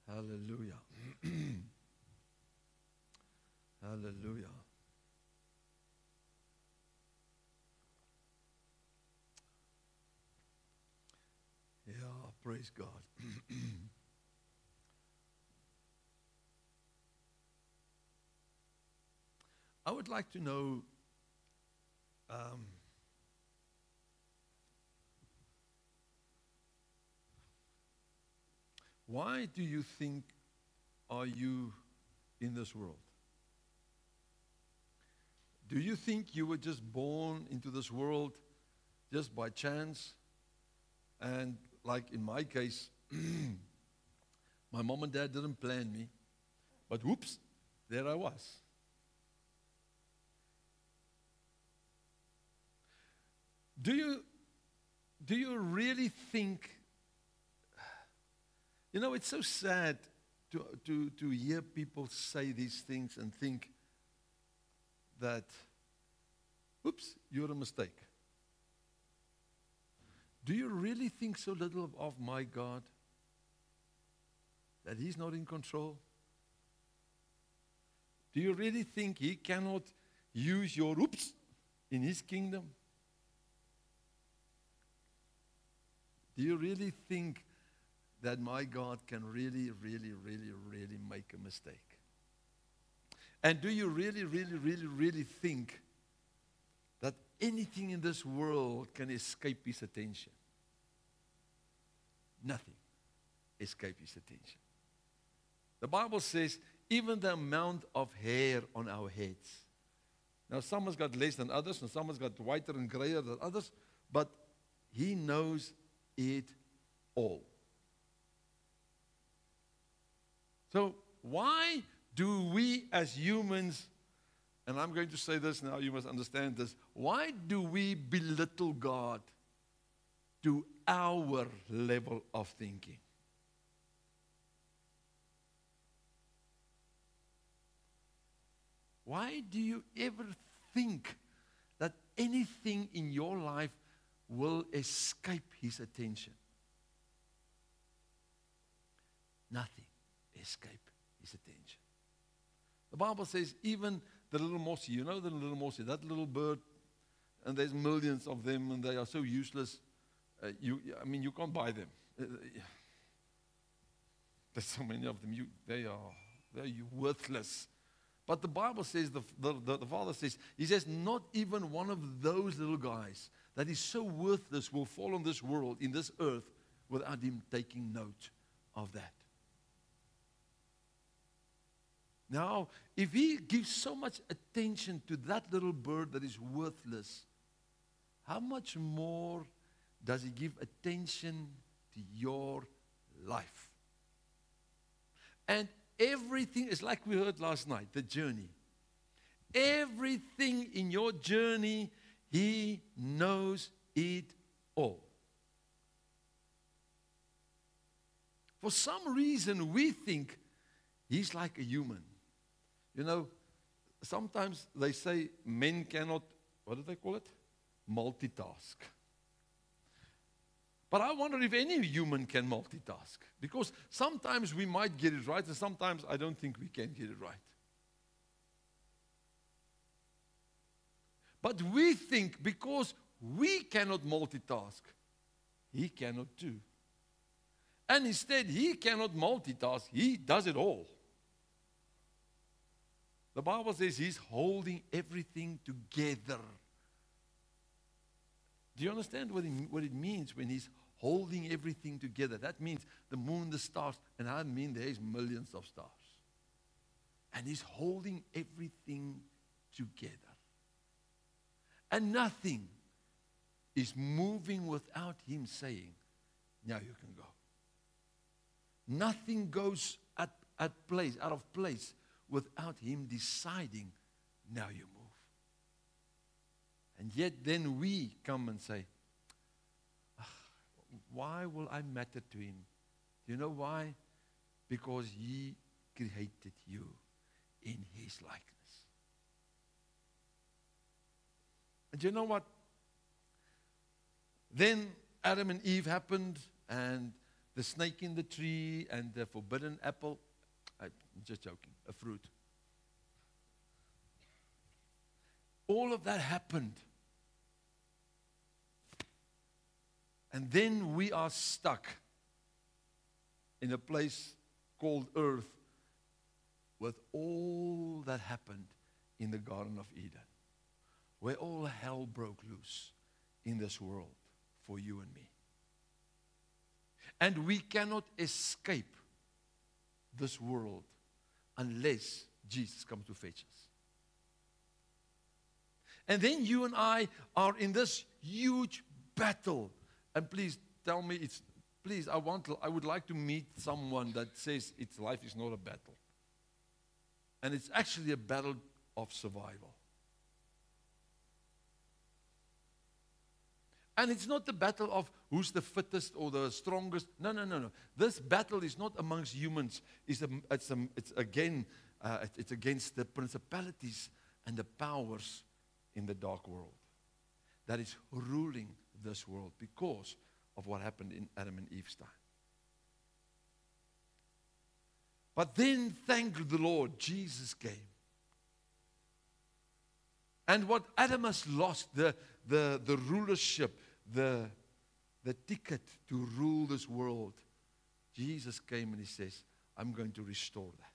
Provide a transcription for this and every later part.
Hallelujah. Hallelujah. Yeah, praise God. I would like to know why do you think are you in this world? Do you think you were just born into this world just by chance? And like in my case, my mom and dad didn't plan me, but whoops, there I was. Do you really think, it's so sad to hear people say these things and think that, oops, you're a mistake. Do you really think so little of my God? That He's not in control? Do you really think He cannot use your oops in His kingdom? Do you really think that my God can really, really, really, really make a mistake? And do you really, really, really, really think that anything in this world can escape His attention? Nothing escapes His attention. The Bible says, even the amount of hair on our heads. Now, some has got less than others, and some has got whiter and grayer than others, but He knows it all. So, why do we as humans, and I'm going to say this now, you must understand this, why do we belittle God to our level of thinking? Why do you ever think that anything in your life will escape His attention? Nothing escape His attention. The Bible says even the little mossy, you know the little mossy, that little bird, and there's millions of them and they are so useless. You can't buy them. There's so many of them. They're worthless. But the Bible says, the Father says, He says, not even one of those little guys that is so worthless will fall on this world, in this earth, without Him taking note of that. Now, if He gives so much attention to that little bird that is worthless, how much more does He give attention to your life? And everything is like we heard last night, the journey. Everything in your journey, He knows it all. For some reason, we think He's like a human. Sometimes they say men cannot, what do they call it? Multitask. But I wonder if any human can multitask. Because sometimes we might get it right, and sometimes I don't think we can get it right. But we think because we cannot multitask, He cannot too. And instead, He cannot multitask, He does it all. The Bible says He's holding everything together. Do you understand what it means when He's holding everything together? That means the moon, the stars, and I mean there's millions of stars. And He's holding everything together. And nothing is moving without Him saying, now you can go. Nothing goes out of place, without Him deciding, now you move. And yet then we come and say, why will I matter to Him? Do you know why? Because He created you in His likeness. And you know what? Then Adam and Eve happened, and the snake in the tree and the forbidden apple. I'm just joking, a fruit. All of that happened. And then we are stuck in a place called earth with all that happened in the Garden of Eden, where all hell broke loose in this world for you and me. And we cannot escape this world unless Jesus comes to fetch us. And then you and I are in this huge battle. And please tell me, I would like to meet someone that says its life is not a battle. And it's actually a battle of survival. And it's not the battle of who's the fittest or the strongest. No. This battle is not amongst humans. It's against the principalities and the powers in the dark world that is ruling this world because of what happened in Adam and Eve's time. But then, thank the Lord, Jesus came. And what Adam has lost, the rulership, the ticket to rule this world, Jesus came and he says, I'm going to restore that.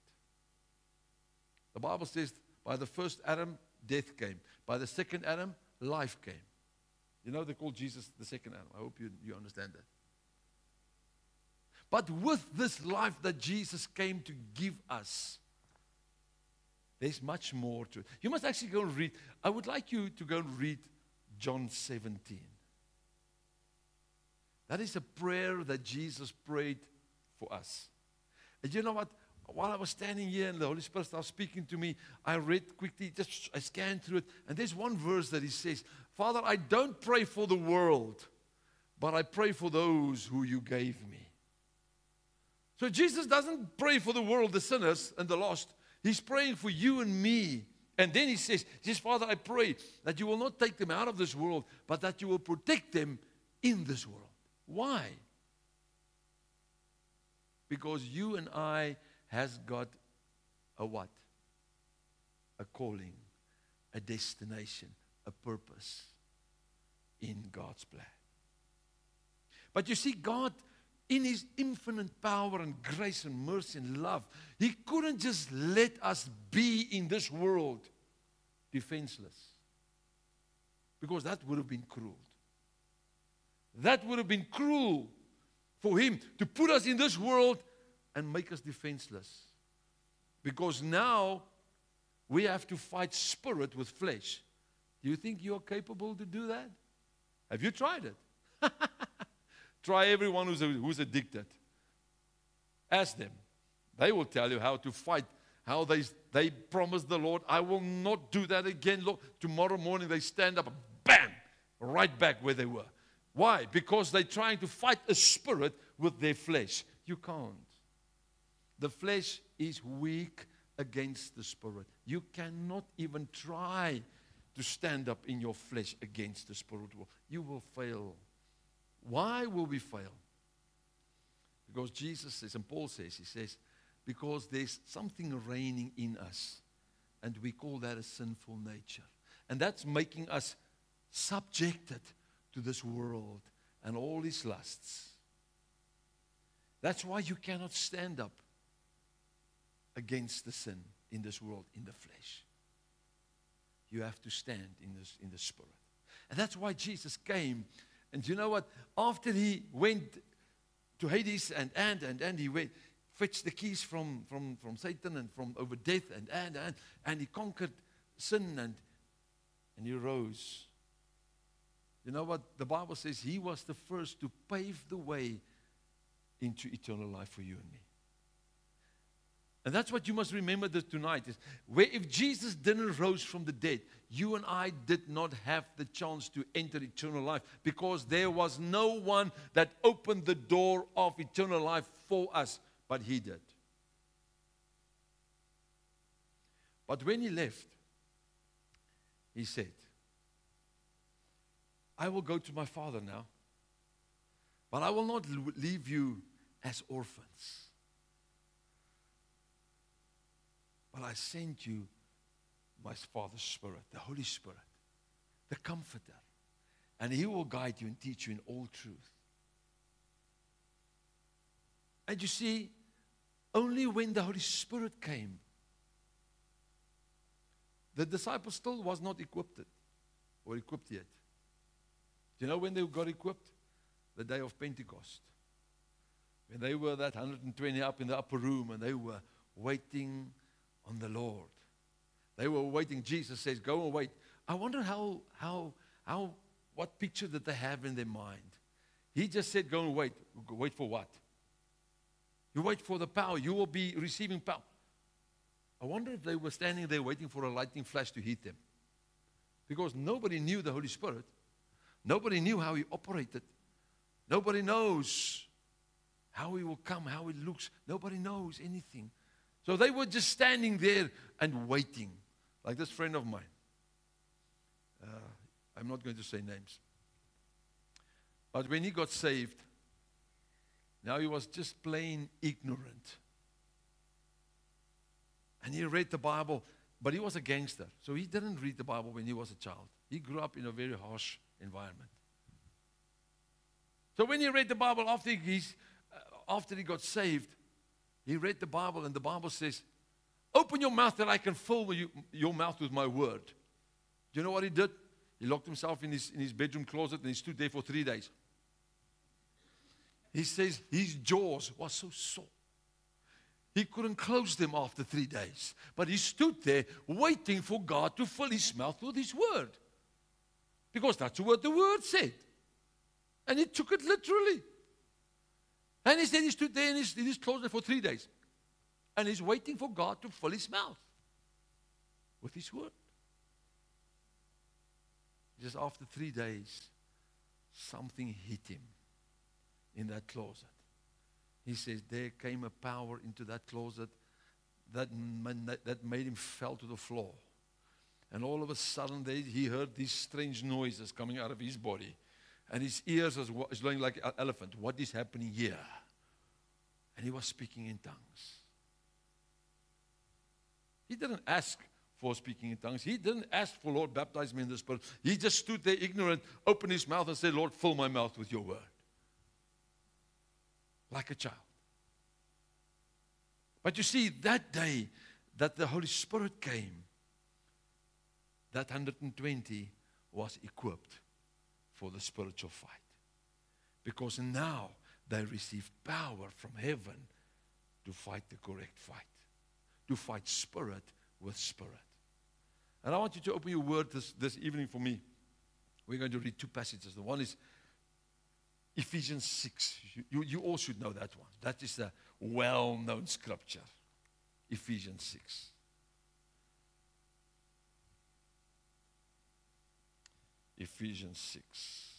The Bible says, by the first Adam, death came. By the second Adam, life came. You know, they call Jesus the second Adam. I hope you understand that. But with this life that Jesus came to give us, there's much more to it. You must actually go and read. I would like you to go and read John 17. That is a prayer that Jesus prayed for us. And you know what? While I was standing here and the Holy Spirit started speaking to me, I read quickly, I scanned through it, and there's one verse that he says, Father, I don't pray for the world, but I pray for those who you gave me. So Jesus doesn't pray for the world, the sinners and the lost. He's praying for you and me. And then he says, Father, I pray that you will not take them out of this world, but that you will protect them in this world. Why? Because you and I has got a what? A calling, a destination, a purpose in God's plan. But you see, God, in His infinite power and grace and mercy and love, He couldn't just let us be in this world defenseless. Because that would have been cruel. That would have been cruel for Him to put us in this world and make us defenseless. Because now we have to fight spirit with flesh. Do you think you're capable to do that? Have you tried it? Try everyone who's addicted. Ask them. They will tell you how to fight, how they promise the Lord, I will not do that again. Lord, tomorrow morning they stand up and bam, right back where they were. Why? Because they're trying to fight a spirit with their flesh. You can't. The flesh is weak against the spirit. You cannot even try to stand up in your flesh against the spiritual. You will fail. Why will we fail? Because Jesus says, and Paul says, he says, because there's something reigning in us, and we call that a sinful nature. And that's making us subjected to this world and all its lusts. That's why you cannot stand up against the sin in this world, in the flesh. You have to stand in the spirit. And that's why Jesus came. And you know what? After he went to Hades and he went, fetched the keys from Satan and from over death and he conquered sin and he rose. You know what? The Bible says he was the first to pave the way into eternal life for you and me. And that's what you must remember tonight is where if Jesus didn't rise from the dead, you and I did not have the chance to enter eternal life because there was no one that opened the door of eternal life for us, but He did. But when He left, He said, I will go to my Father now, but I will not leave you as orphans. But I sent you my Father's Spirit, the Holy Spirit, the Comforter. And He will guide you and teach you in all truth. And you see, only when the Holy Spirit came, the disciples still was not equipped yet. Do you know when they got equipped? The day of Pentecost. When they were that 120 up in the upper room and they were waiting on the Lord. They were waiting. Jesus says, go and wait. I wonder what picture did they have in their mind? He just said, go and wait. Wait for what? You wait for the power. You will be receiving power. I wonder if they were standing there waiting for a lightning flash to hit them. Because nobody knew the Holy Spirit. Nobody knew how He operated. Nobody knows how He will come, how He looks. Nobody knows anything. So they were just standing there and waiting. Like this friend of mine. I'm not going to say names. But when he got saved, now he was just plain ignorant. And he read the Bible, but he was a gangster. So he didn't read the Bible when he was a child. He grew up in a very harsh environment. So when he read the Bible after he got saved, he read the Bible and the Bible says, open your mouth that I can fill your mouth with my word. Do you know what he did? He locked himself in his bedroom closet and he stood there for 3 days. He says his jaws were so sore. He couldn't close them after 3 days. But he stood there waiting for God to fill his mouth with His word. Because that's what the word said. And he took it literally. And he said he stood there in his closet for 3 days. And he's waiting for God to fill his mouth with His word. Just after 3 days, something hit him in that closet. He says there came a power into that closet that made him fall to the floor. And all of a sudden he heard these strange noises coming out of his body. And his ears was going like an elephant. What is happening here? And he was speaking in tongues. He didn't ask for speaking in tongues. He didn't ask for, Lord, baptize me in the Spirit. He just stood there ignorant, opened his mouth and said, Lord, fill my mouth with your word. Like a child. But you see, that day that the Holy Spirit came, that 120 was equipped for the spiritual fight. Because now they received power from heaven to fight the correct fight. To fight spirit with spirit. And I want you to open your word this evening for me. We're going to read two passages. The one is Ephesians 6. You all should know that one. That is a well-known scripture. Ephesians 6. Ephesians 6.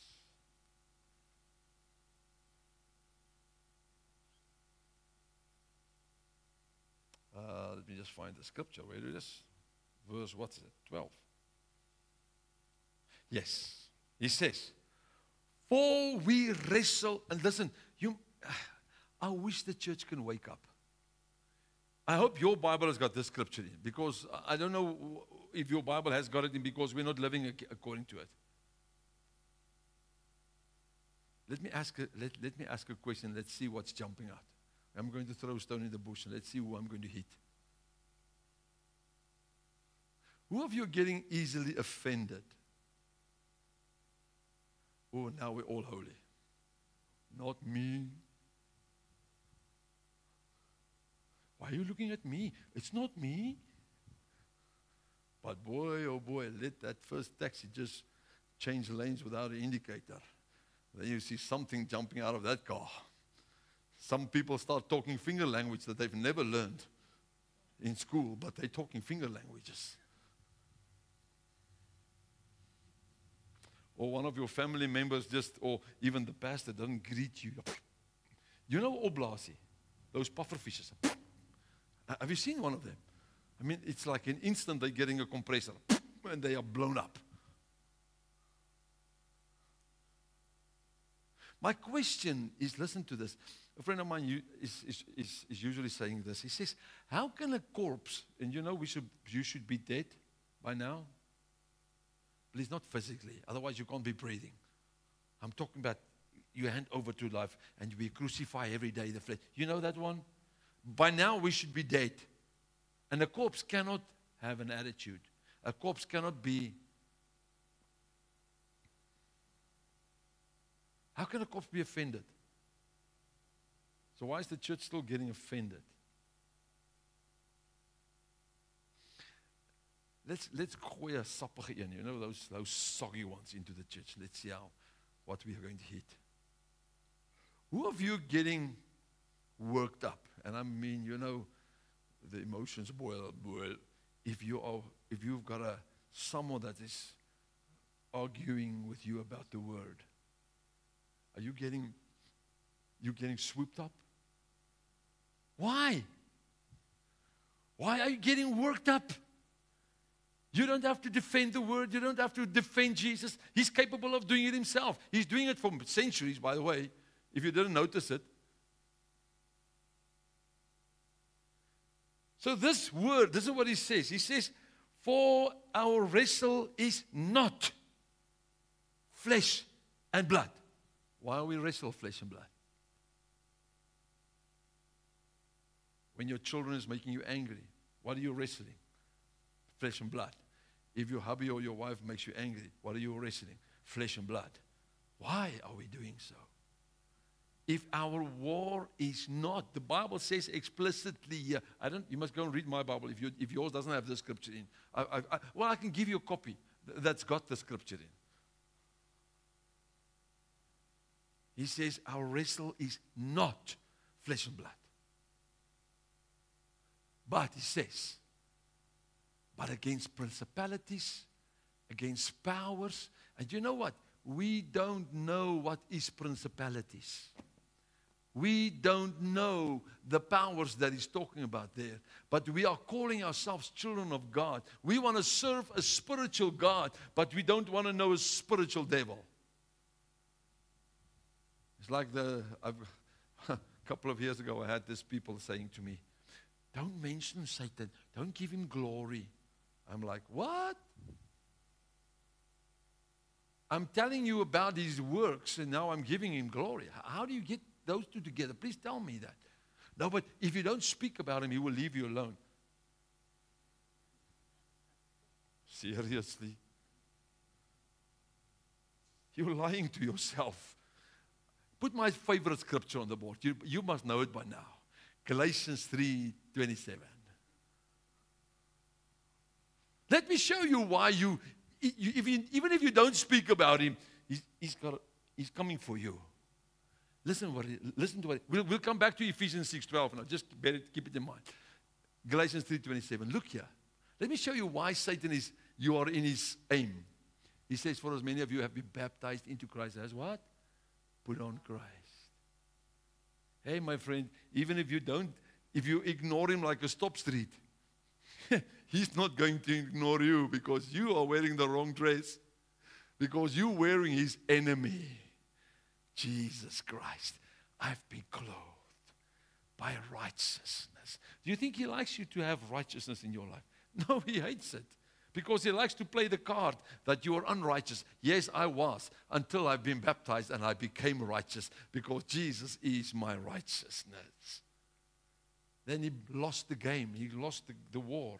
Let me just find the scripture. Where it is? Verse, what's it? 12. Yes. He says, for we wrestle, and listen, I wish the church can wake up. I hope your Bible has got this scripture in, because I don't know if your Bible has got it in, because we're not living according to it. Let me ask a question. Let's see what's jumping out. I'm going to throw a stone in the bush, and let's see who I'm going to hit. Who of you are getting easily offended? Oh, now we're all holy. Not me. Why are you looking at me? It's not me. But boy, oh boy, let that first taxi just change lanes without an indicator. Then you see something jumping out of that car. Some people start talking finger language that they've never learned in school, but they're talking finger languages. Or one of your family members or even the pastor doesn't greet you. You know oblasi, those puffer fishes. Have you seen one of them? I mean, it's like an instant they're getting a compressor and they are blown up. My question is, listen to this. A friend of mine is usually saying this. He says, how can a corpse, and you know you should be dead by now? At least not physically, otherwise you can't be breathing. I'm talking about you hand over to life and we crucify every day the flesh. You know that one? By now we should be dead. And a corpse cannot have an attitude. A corpse cannot be. How can a corpse be offended? So why is the church still getting offended? Let's gooi a sappige een, you know, those soggy ones into the church. Let's see what we are going to hit. Who of you getting worked up? And I mean, you know, the emotions boil. If you've got someone that is arguing with you about the word, are you getting swooped up? Why? Why are you getting worked up? You don't have to defend the word. You don't have to defend Jesus. He's capable of doing it himself. He's doing it for centuries, by the way, if you didn't notice it. So this word, this is what he says. He says, for our wrestle is not flesh and blood. Why are we wrestle flesh and blood? When your children is making you angry, what are you wrestling? Flesh and blood. If your hubby or your wife makes you angry, what are you wrestling? Flesh and blood. Why are we doing so? If our war is not, the Bible says explicitly here, you must go and read my Bible if yours doesn't have the scripture in. I can give you a copy that's got the scripture in. He says our wrestle is not flesh and blood. But he says, but against principalities, against powers. And you know what? We don't know what is principalities. We don't know the powers that he's talking about there. But we are calling ourselves children of God. We want to serve a spiritual God, but we don't want to know a spiritual devil. It's like a couple of years ago, I had these people saying to me, don't mention Satan. Don't give him glory. I'm like, what? I'm telling you about his works, and now I'm giving him glory. How do you get those two together? Please tell me that. No, but if you don't speak about him, he will leave you alone. Seriously? You're lying to yourself. Put my favorite scripture on the board. You must know it by now. Galatians 3:27. Let me show you why even if you don't speak about him, he's coming for you. Listen to what. We'll come back to Ephesians 6:12 now. Just better keep it in mind. Galatians 3:27. Look here. Let me show you why you are in his aim. He says, for as many of you have been baptized into Christ as what? Put on Christ. Hey, my friend, even if you ignore him like a stop street, he's not going to ignore you because you are wearing the wrong dress. Because you're wearing his enemy, Jesus Christ. I've been clothed by righteousness. Do you think he likes you to have righteousness in your life? No, he hates it. Because he likes to play the card that you are unrighteous. Yes, I was, until I've been baptized and I became righteous because Jesus is my righteousness. Then he lost the game. He lost the war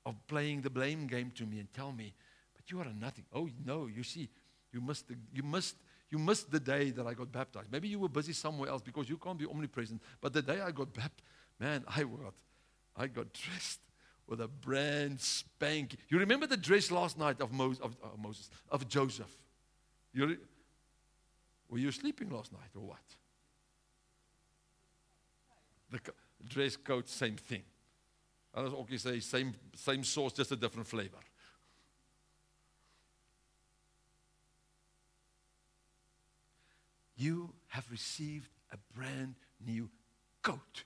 of playing the blame game to me and tell me, but you are nothing. Oh, no, you see, you missed the day that I got baptized. Maybe you were busy somewhere else because you can't be omnipresent. But the day I got baptized, man, I got dressed with a brand spanking. You remember the dress last night of Joseph? Were you sleeping last night or what? The dress code, same thing. I was okay say same sauce, just a different flavor. You have received a brand new coat.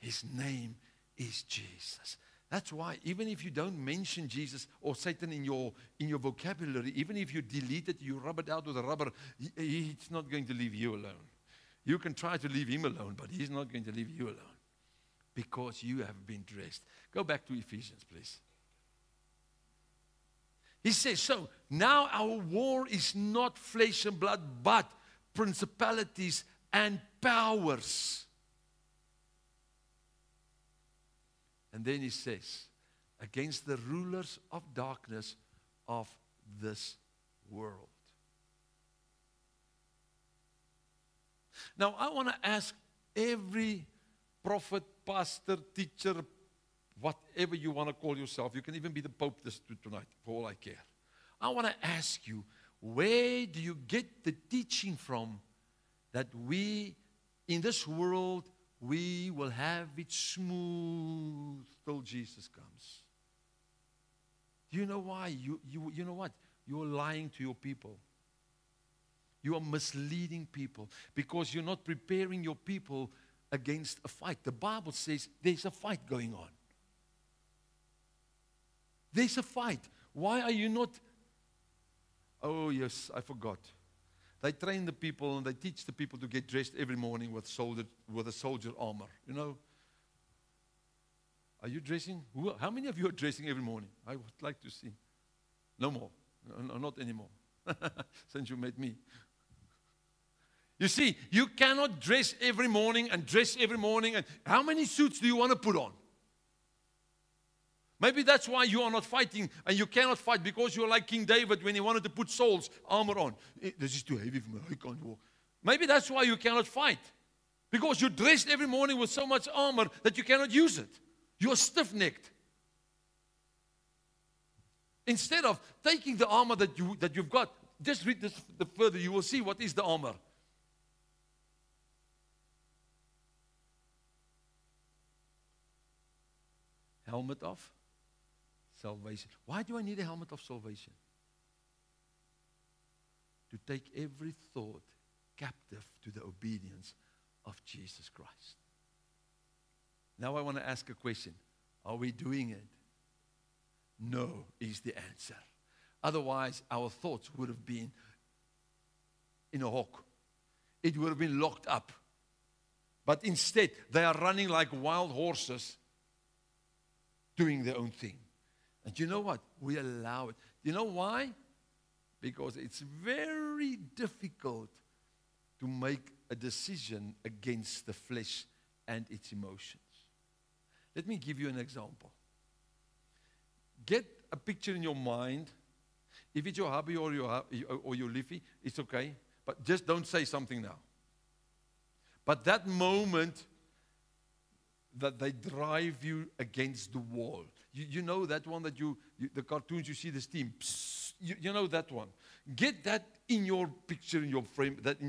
His name is Jesus. That's why, even if you don't mention Jesus or Satan in your vocabulary, even if you delete it, you rub it out with a rubber, he's not going to leave you alone. You can try to leave him alone, but he's not going to leave you alone because you have been dressed. Go back to Ephesians, please. He says, so now our war is not flesh and blood, but principalities and powers. And then he says, against the rulers of darkness of this world. Now, I want to ask every prophet, pastor, teacher, whatever you want to call yourself. You can even be the Pope tonight, for all I care. I want to ask you, where do you get the teaching from that we, in this world, we will have it smooth till Jesus comes? Do you know why? You know what? You're lying to your people. You are misleading people because you're not preparing your people against a fight. The Bible says there's a fight going on. There's a fight. Why are you not? Oh, yes, I forgot. They train the people and they teach the people to get dressed every morning with a soldier armor. You know? Are you dressing? How many of you are dressing every morning? I would like to see. No more. No, not anymore. Since you met me. You see, you cannot dress every morning and dress every morning. And how many suits do you want to put on? Maybe that's why you are not fighting and you cannot fight because you're like King David when he wanted to put Saul's armor on. This is too heavy for me. I can't walk. Maybe that's why you cannot fight. Because you're dressed every morning with so much armor that you cannot use it. You're stiff-necked. Instead of taking the armor that you've got, just read this further. You will see what is the armor. Helmet of salvation. Why do I need a helmet of salvation? To take every thought captive to the obedience of Jesus Christ. Now I want to ask a question. Are we doing it? No is the answer. Otherwise, our thoughts would have been in a hawk. It would have been locked up. But instead, they are running like wild horses, doing their own thing. And you know what? We allow it. You know why? Because it's very difficult to make a decision against the flesh and its emotions. Let me give you an example. Get a picture in your mind. If it's your hubby or your liffy, it's okay. But just don't say something now. But that moment that they drive you against the wall. You know that one that the cartoons you see the steam. Psst, you know that one. Get that in your picture, in your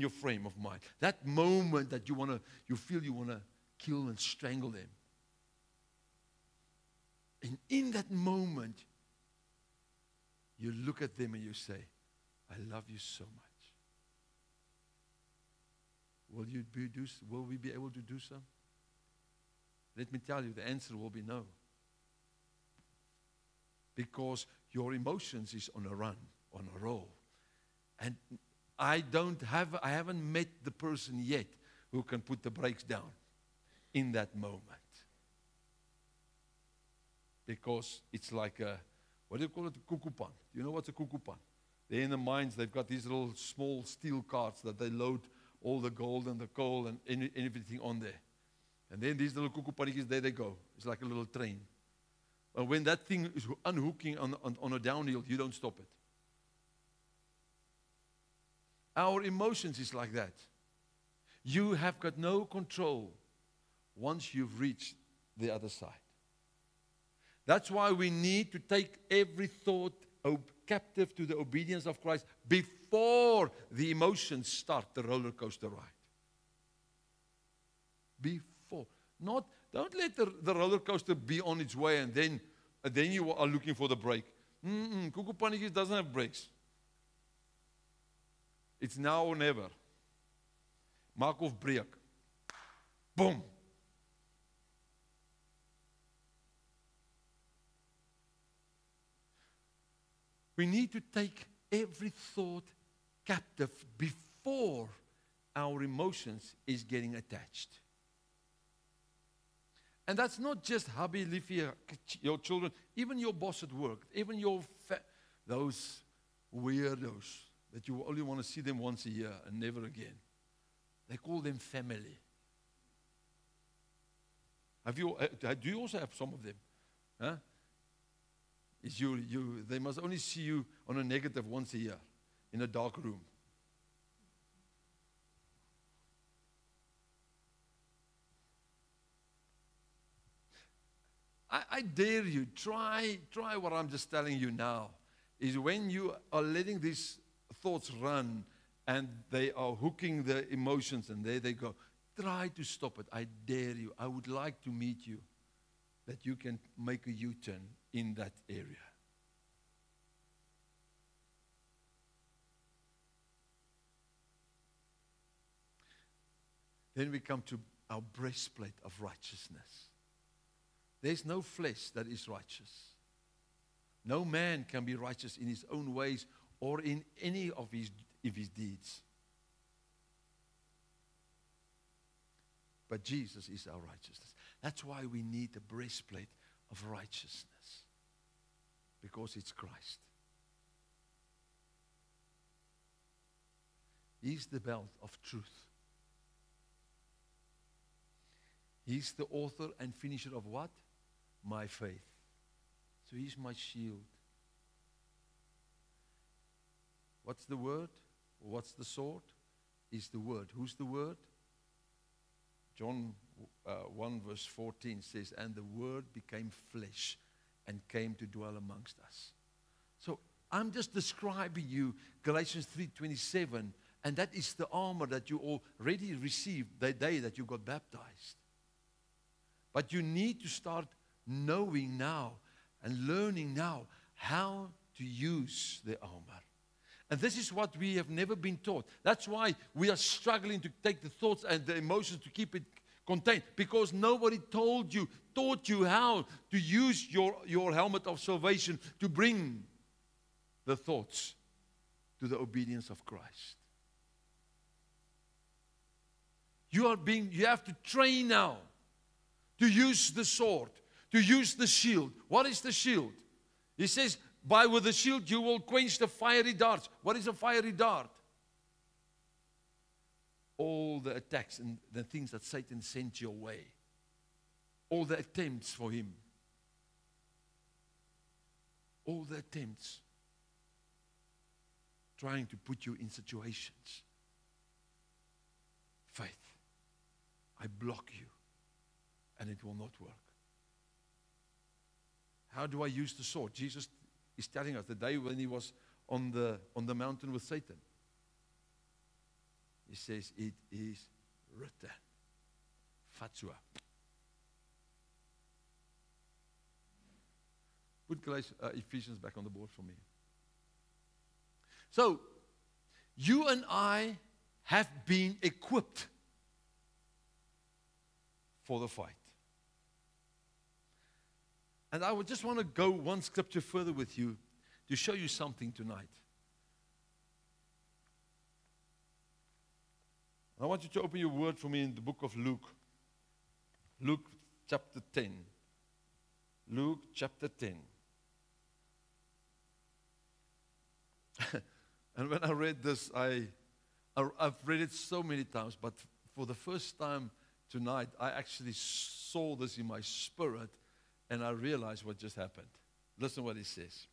frame of mind. That moment that you feel you want to kill and strangle them. And in that moment, you look at them and you say, I love you so much. Will we be able to do so? Let me tell you, the answer will be no. Because your emotions is on a run, on a roll. And I haven't met the person yet who can put the brakes down in that moment. Because it's like what do you call it? A kukupan. Do you know what's a kukupan? They're in the mines, they've got these little small steel carts that they load all the gold and the coal and everything on there. And then these little kukupanikis, there they go. It's like a little train. But when that thing is unhooking on a downhill, you don't stop it. Our emotions is like that. You have got no control once you've reached the other side. That's why we need to take every thought captive to the obedience of Christ before the emotions start the roller coaster ride. Before. Don't let the roller coaster be on its way and then you are looking for the brake. Kukupanikis doesn't have brakes. It's now or never. Maak of breek. Boom. We need to take every thought captive before our emotions is getting attached. And that's not just hubby, Liffy, your children, even your boss at work, even your those weirdos that you only want to see them once a year and never again. They call them family. Do you also have some of them? Huh? They must only see you on a negative once a year in a dark room. I dare you, try what I'm just telling you now, is when you are letting these thoughts run and they are hooking the emotions and there they go, try to stop it. I dare you. I would like to meet you that you can make a U-turn in that area. Then we come to our breastplate of righteousness. There's no flesh that is righteous. No man can be righteous in his own ways or in any of his deeds. But Jesus is our righteousness. That's why we need the breastplate of righteousness. Because it's Christ. He's the belt of truth. He's the author and finisher of what? My faith. So he's my shield. What's the word? What's the sword? Is the word. Who's the word? John 1 verse 14 says, and the word became flesh and came to dwell amongst us. So I'm just describing you Galatians 3:27, and that is the armor that you already received the day that you got baptized. But you need to start knowing now and learning now how to use the armor. And this is what we have never been taught. That's why we are struggling to take the thoughts and the emotions to keep it contained. Because nobody taught you how to use your helmet of salvation to bring the thoughts to the obedience of Christ. You have to train now to use the sword, to use the shield. What is the shield? He says, with the shield you will quench the fiery darts. What is a fiery dart? All the attacks and the things that Satan sent your way. All the attempts for him. All the attempts trying to put you in situations. Faith. I block you. And it will not work. How do I use the sword? Jesus is telling us the day when he was on the mountain with Satan. He says, it is written. Fatsua. Put Ephesians back on the board for me. So, you and I have been equipped for the fight. And I would just want to go one scripture further with you to show you something tonight. I want you to open your word for me in the book of Luke. Luke chapter 10. Luke chapter 10. And when I read this, I've read it so many times, but for the first time tonight, I actually saw this in my spirit. And I realized what just happened. Listen what he says.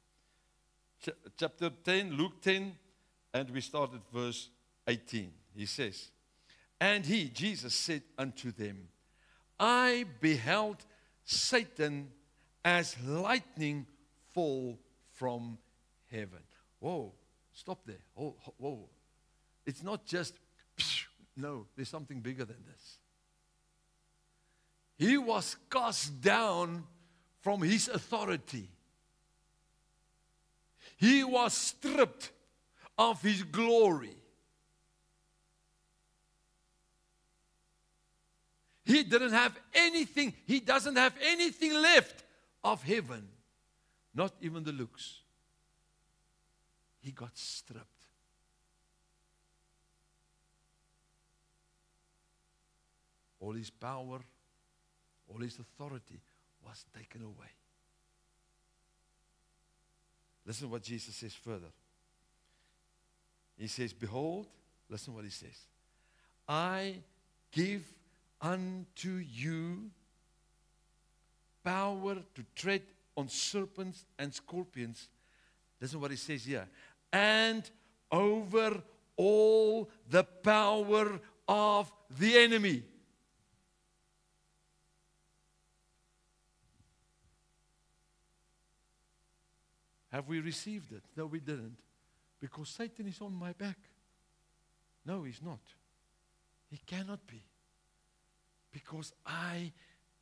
Chapter 10, Luke 10, and we start at verse 18. He says, and he, Jesus, said unto them, I beheld Satan as lightning fall from heaven. Whoa, stop there. Whoa. It's not just, no, there's something bigger than this. He was cast down from his authority. He was stripped of his glory. He didn't have anything. He doesn't have anything left of heaven. Not even the looks. he got stripped. All his power, all his authority was taken away. Listen what Jesus says further. He says, behold, listen what he says. I give unto you power to tread on serpents and scorpions. Listen what he says here. And over all the power of the enemy. Have we received it? No, we didn't. Because Satan is on my back. No, he's not. He cannot be. Because I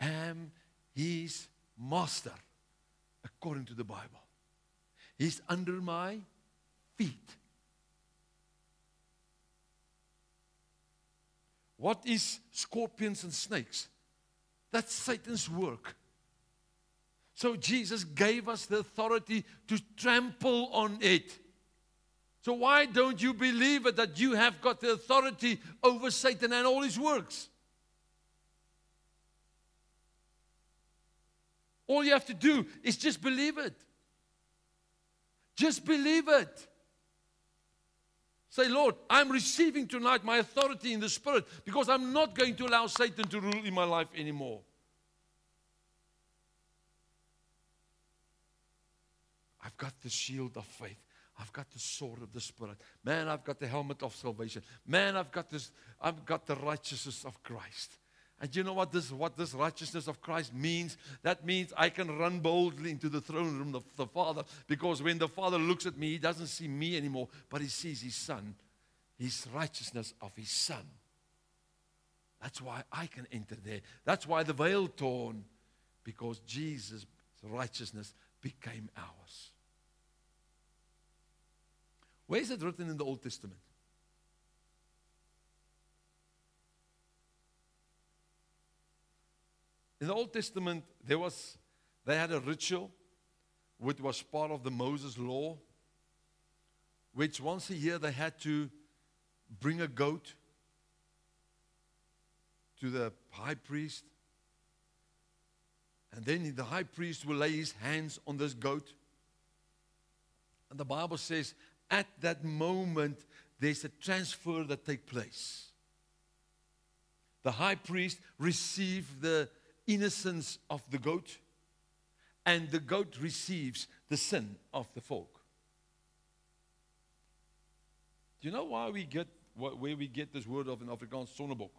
am his master, according to the Bible. He's under my feet. What is scorpions and snakes? That's Satan's work. So Jesus gave us the authority to trample on it. So why don't you believe it, that you have got the authority over Satan and all his works? All you have to do is just believe it. Just believe it. Say, Lord, I'm receiving tonight my authority in the Spirit because I'm not going to allow Satan to rule in my life anymore. I've got the shield of faith. I've got the sword of the Spirit. Man, I've got the helmet of salvation. Man, I've got the righteousness of Christ. And you know what this righteousness of Christ means? That means I can run boldly into the throne room of the Father, because when the Father looks at me, he doesn't see me anymore, but he sees his Son, his righteousness of his Son. That's why I can enter there. That's why the veil torn, because Jesus' righteousness became ours. Where is it written in the Old Testament? In the Old Testament, they had a ritual which was part of the Moses law, which once a year they had to bring a goat to the high priest. And then the high priest will lay his hands on this goat. And the Bible says, at that moment, there's a transfer that takes place. The high priest received the innocence of the goat, and the goat receives the sin of the folk. Do you know why where we get this word of in Afrikaans, sonnebok?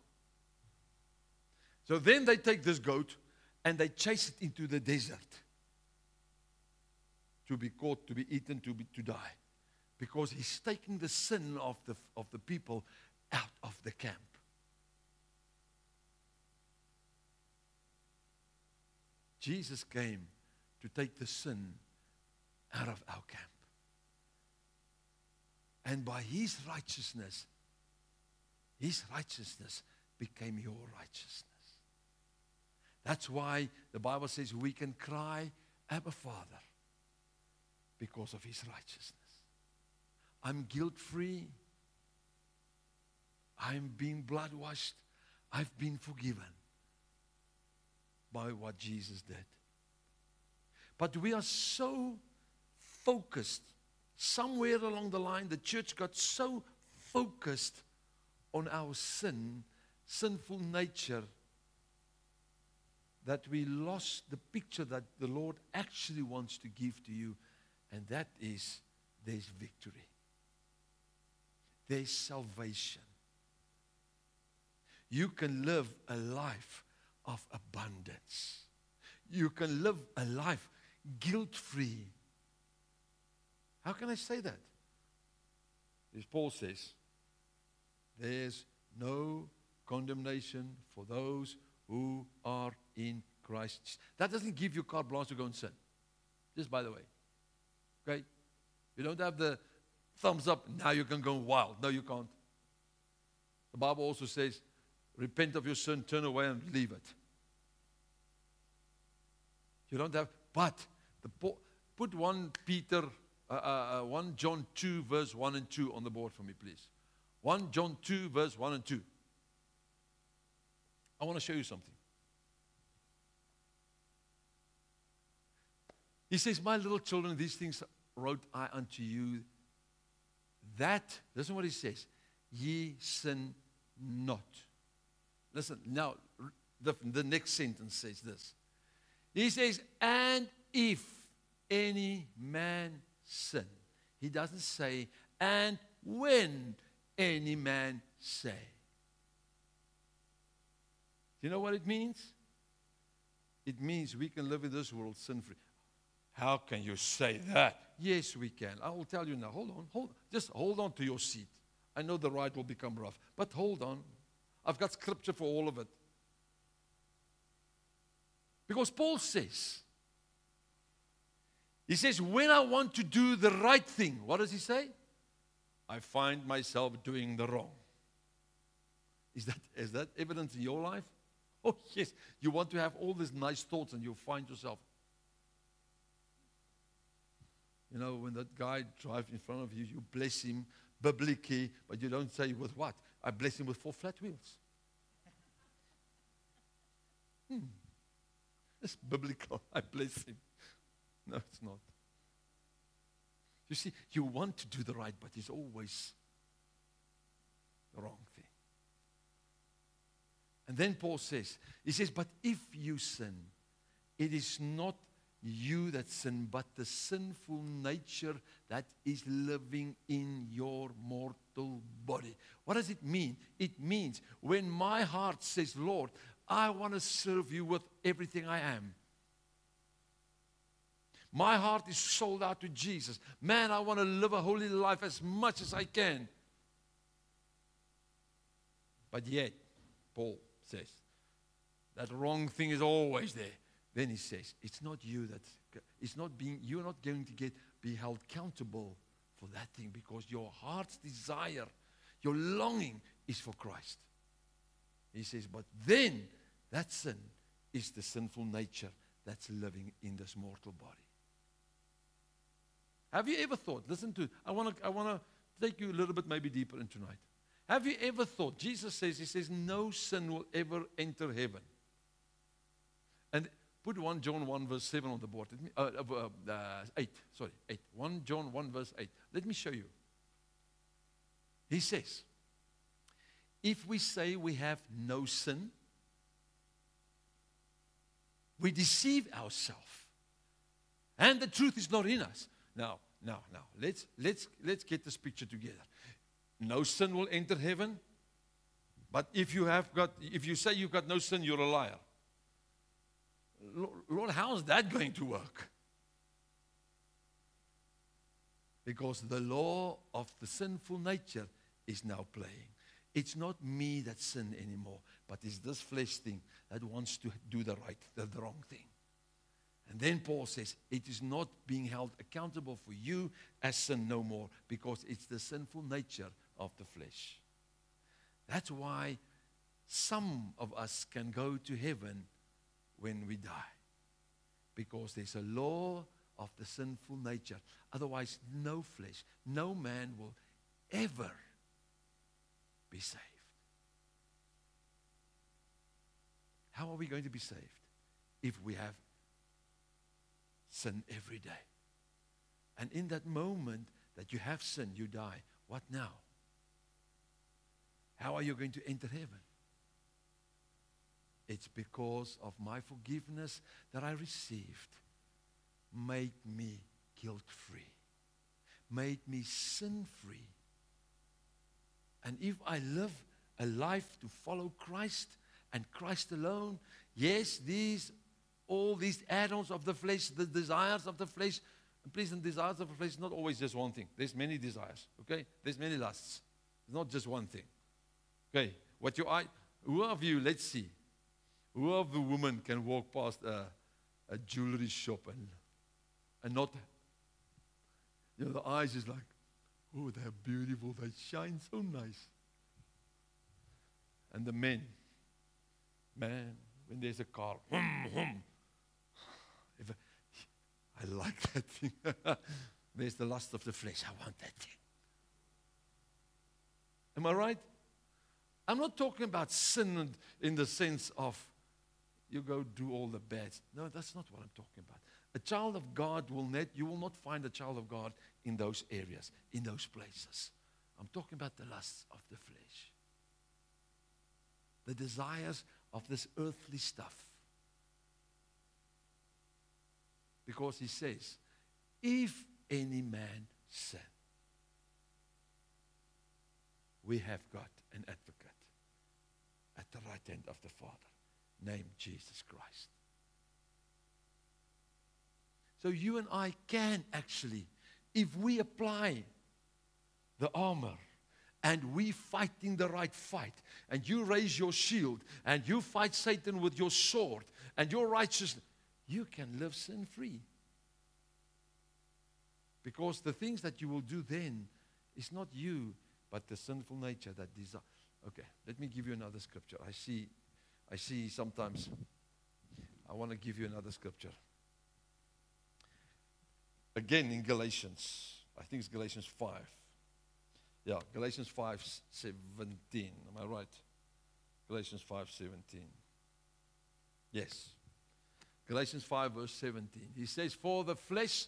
So then they take this goat and they chase it into the desert to be caught, to be eaten, to die. Because he's taking the sin of the people out of the camp. Jesus came to take the sin out of our camp. And by his righteousness became your righteousness. That's why the Bible says we can cry, Abba, Father, because of his righteousness. I'm guilt-free. I'm being blood-washed. I've been forgiven by what Jesus did. But we are so focused. Somewhere along the line, the church got so focused on our sinful nature, that we lost the picture that the Lord actually wants to give to you, and that is, there's victory. There's salvation. You can live a life of abundance. You can live a life guilt-free. How can I say that? As Paul says, there's no condemnation for those who are in Christ. That doesn't give you carte blanche to go and sin. Just by the way. Okay? You don't have the thumbs up, now you can go wild. No, you can't. The Bible also says, repent of your sin, turn away and leave it. You don't have, but put 1 Peter 1 John 2, verse 1 and 2 on the board for me, please. 1 John 2, verse 1 and 2. I want to show you something. He says, my little children, these things wrote I unto you, that, listen what he says, ye sin not. Listen, now, the next sentence says this. He says, and if any man sin. He doesn't say, and when any man say. Do you know what it means? It means we can live in this world sin-free. How can you say that? Yes, we can. I will tell you now. Hold on. Just hold on to your seat. I know the ride will become rough, but hold on. I've got scripture for all of it. Because Paul says, he says, when I want to do the right thing, what does he say? I find myself doing the wrong. Is that evidence in your life? Oh, yes. You want to have all these nice thoughts and you find yourself. You know, when that guy drives in front of you, you bless him biblically, but you don't say with what? I bless him with 4 flat wheels. It's biblical. I bless him. No, it's not. You see, you want to do the right, but it's always the wrong thing. And then Paul says, he says, but if you sin, it is not you that sin, but the sinful nature that is living in your mortal body. What does it mean? It means when my heart says, Lord, I want to serve you with everything I am. My heart is sold out to Jesus. Man, I want to live a holy life as much as I can. But yet, Paul says, that wrong thing is always there. Then he says, it's not you you're not going to be held accountable for that thing because your heart's desire, your longing is for Christ. He says, but then that sin is the sinful nature that's living in this mortal body. Have you ever thought, listen to, I want to take you a little bit maybe deeper in tonight. Have you ever thought, Jesus says, he says, no sin will ever enter heaven. And put 1 John 1 verse 7 on the board. 8. 1 John 1 verse 8. Let me show you. He says, if we say we have no sin, we deceive ourselves. And the truth is not in us. Now, let's get this picture together. No sin will enter heaven. But if you say you've got no sin, you're a liar. Lord, how is that going to work? Because the law of the sinful nature is now playing. It's not me that sin anymore, but it's this flesh thing that wants to do the wrong thing. And then Paul says, it is not being held accountable for you as sin no more, because it's the sinful nature of the flesh. That's why some of us can go to heaven when we die, because there's a law of the sinful nature. Otherwise, no flesh, no man will ever be saved. How are we going to be saved if we have sin every day? And in that moment that you have sin, you die. What now? How are you going to enter heaven? It's because of my forgiveness that I received. Made me guilt-free. Made me sin-free. And if I live a life to follow Christ and Christ alone, yes, all these add-ons of the flesh, the desires of the flesh, and please, the desires of the flesh is not always just one thing. There's many desires, okay? There's many lusts. It's not just one thing. Okay, who of you, let's see, who of the women can walk past a jewelry shop and not, the eyes is like, oh, they're beautiful, they shine so nice. And the men, man, when there's a car, I like that thing. There's the lust of the flesh. I want that thing. Am I right? I'm not talking about sin in the sense of you go do all the bad. No, that's not what I'm talking about. A child of God you will not find a child of God in those areas, in those places. I'm talking about the lusts of the flesh. The desires of this earthly stuff. Because he says, if any man sin, we have got an advocate at the right hand of the Father, named Jesus Christ. So you and I can actually, if we apply the armor and we fighting the right fight, and you raise your shield and you fight Satan with your sword and your righteousness, you can live sin-free. Because the things that you will do then is not you, but the sinful nature that desires. Okay, let me give you another scripture. I see sometimes, I want to give you another scripture. Again in Galatians, I think it's Galatians 5. Yeah, Galatians 5:17. Am I right? Galatians 5:17. Yes. Galatians 5 verse 17. He says, for the flesh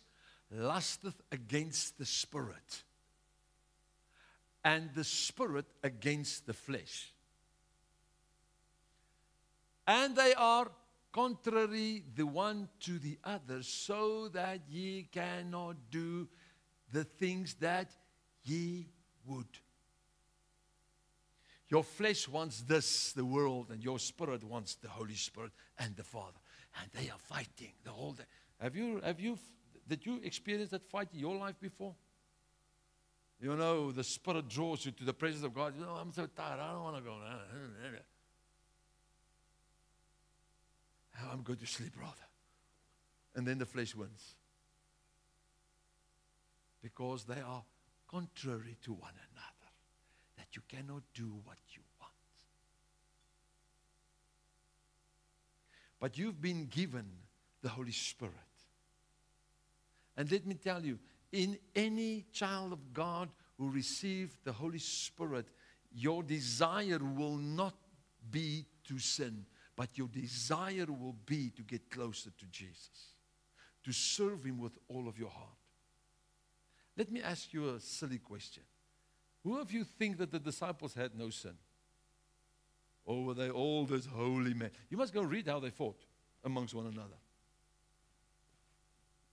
lusteth against the spirit, and the spirit against the flesh. And they are contrary the one to the other, so that ye cannot do the things that ye would. Your flesh wants this, the world, and your spirit wants the Holy Spirit and the Father. And they are fighting the whole day. Did you experience that fight in your life before? You know, the Spirit draws you to the presence of God. You know, I'm so tired. I don't want to go. I'm going to sleep rather. And then the flesh wins. Because they are contrary to one another. That you cannot do what you want. But you've been given the Holy Spirit. And let me tell you, in any child of God who receives the Holy Spirit, your desire will not be to sin, but your desire will be to get closer to Jesus, to serve Him with all of your heart. Let me ask you a silly question. Who of you think that the disciples had no sin? Or were they all this holy men? You must go read how they fought amongst one another.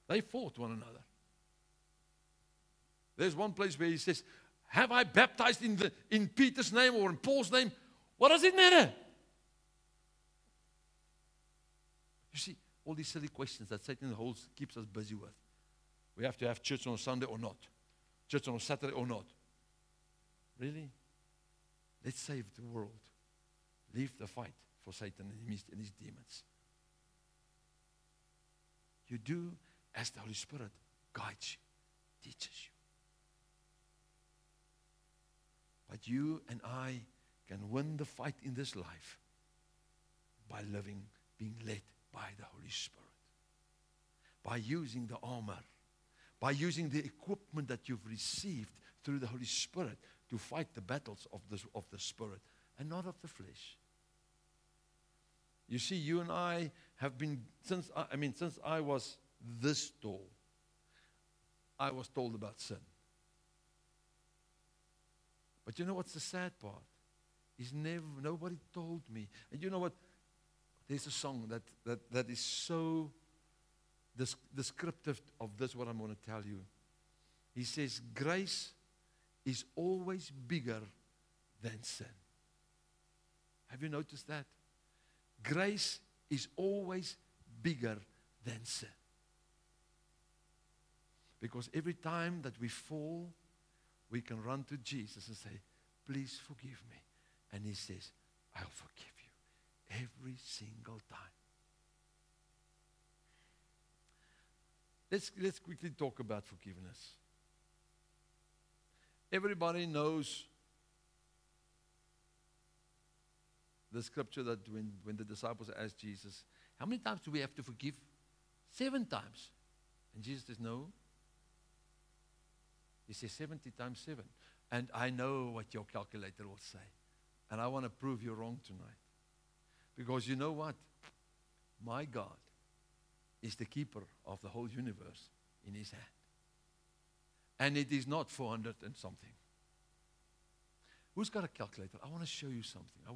They fought one another. There's one place where he says, have I baptized in Peter's name or in Paul's name? What does it matter? You see, all these silly questions that Satan keeps us busy with. We have to have church on a Sunday or not. Church on a Saturday or not. Really? Let's save the world. Leave the fight for Satan and his demons. You do as the Holy Spirit guides you, teaches you. But you and I can win the fight in this life by being led by the Holy Spirit. By using the armor. By using the equipment that you've received through the Holy Spirit to fight the battles of the Spirit and not of the flesh. You see, you and I have been, since I was this tall, I was told about sin. But you know what's the sad part? Nobody told me. And you know what? There's a song that is so descriptive of this, what I'm going to tell you. He says, grace is always bigger than sin. Have you noticed that? Grace is always bigger than sin. Because every time that we fall, we can run to Jesus and say, please forgive me. And He says, I'll forgive you every single time. Let's quickly talk about forgiveness. Everybody knows the scripture that when the disciples asked Jesus, how many times do we have to forgive? 7 times. And Jesus says, no. He says 70 times 7. And I know what your calculator will say. And I want to prove you wrong tonight. Because you know what? My God is the keeper of the whole universe in His hand. And it is not 400 and something. Who's got a calculator? I want to show you something. I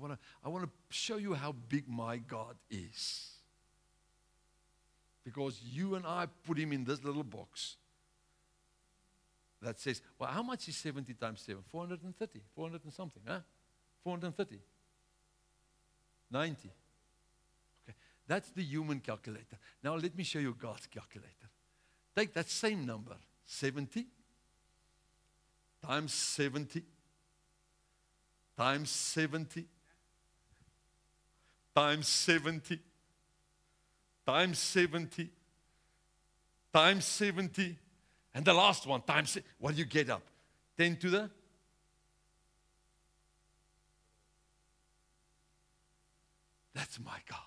want to show you how big my God is. Because you and I put Him in this little box that says, well, how much is 70 times 7? 430. 400 and something, huh? 430. 90. Okay, that's the human calculator. Now let me show you God's calculator. Take that same number, 70 times 70 times 70 times 70 times 70 times 70, and the last one times, what do you get up? 10 to the? That's my God.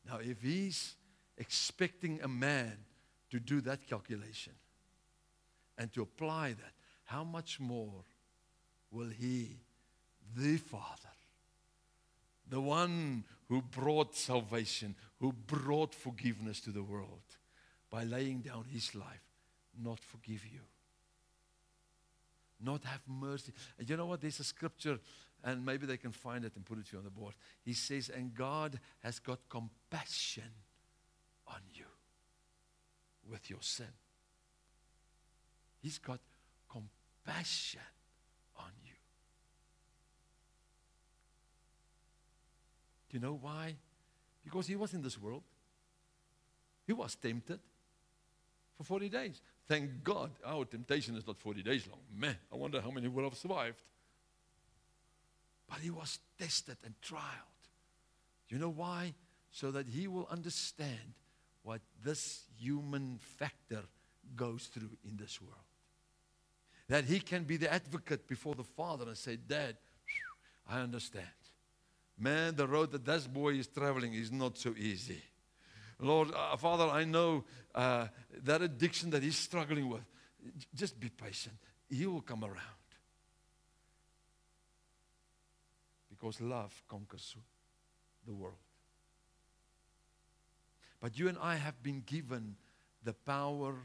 Now, if He's expecting a man to do that calculation and to apply that, how much more will He, the Father, the one who brought salvation, who brought forgiveness to the world by laying down His life, not forgive you? Not have mercy. And you know what? There's a scripture, and maybe they can find it and put it here on the board. He says, and God has got compassion on you with your sin. He's got compassion on you. Do you know why? Because He was in this world. He was tempted for 40 days. Thank God our temptation is not 40 days long. Man, I wonder how many would have survived. But He was tested and trialed. You know why? So that He will understand what this human factor goes through in this world. That He can be the advocate before the Father and say, Dad, I understand. Man, the road that this boy is traveling is not so easy. Lord, Father, I know that addiction that he's struggling with. Just be patient. He will come around. Because love conquers the world. But you and I have been given the power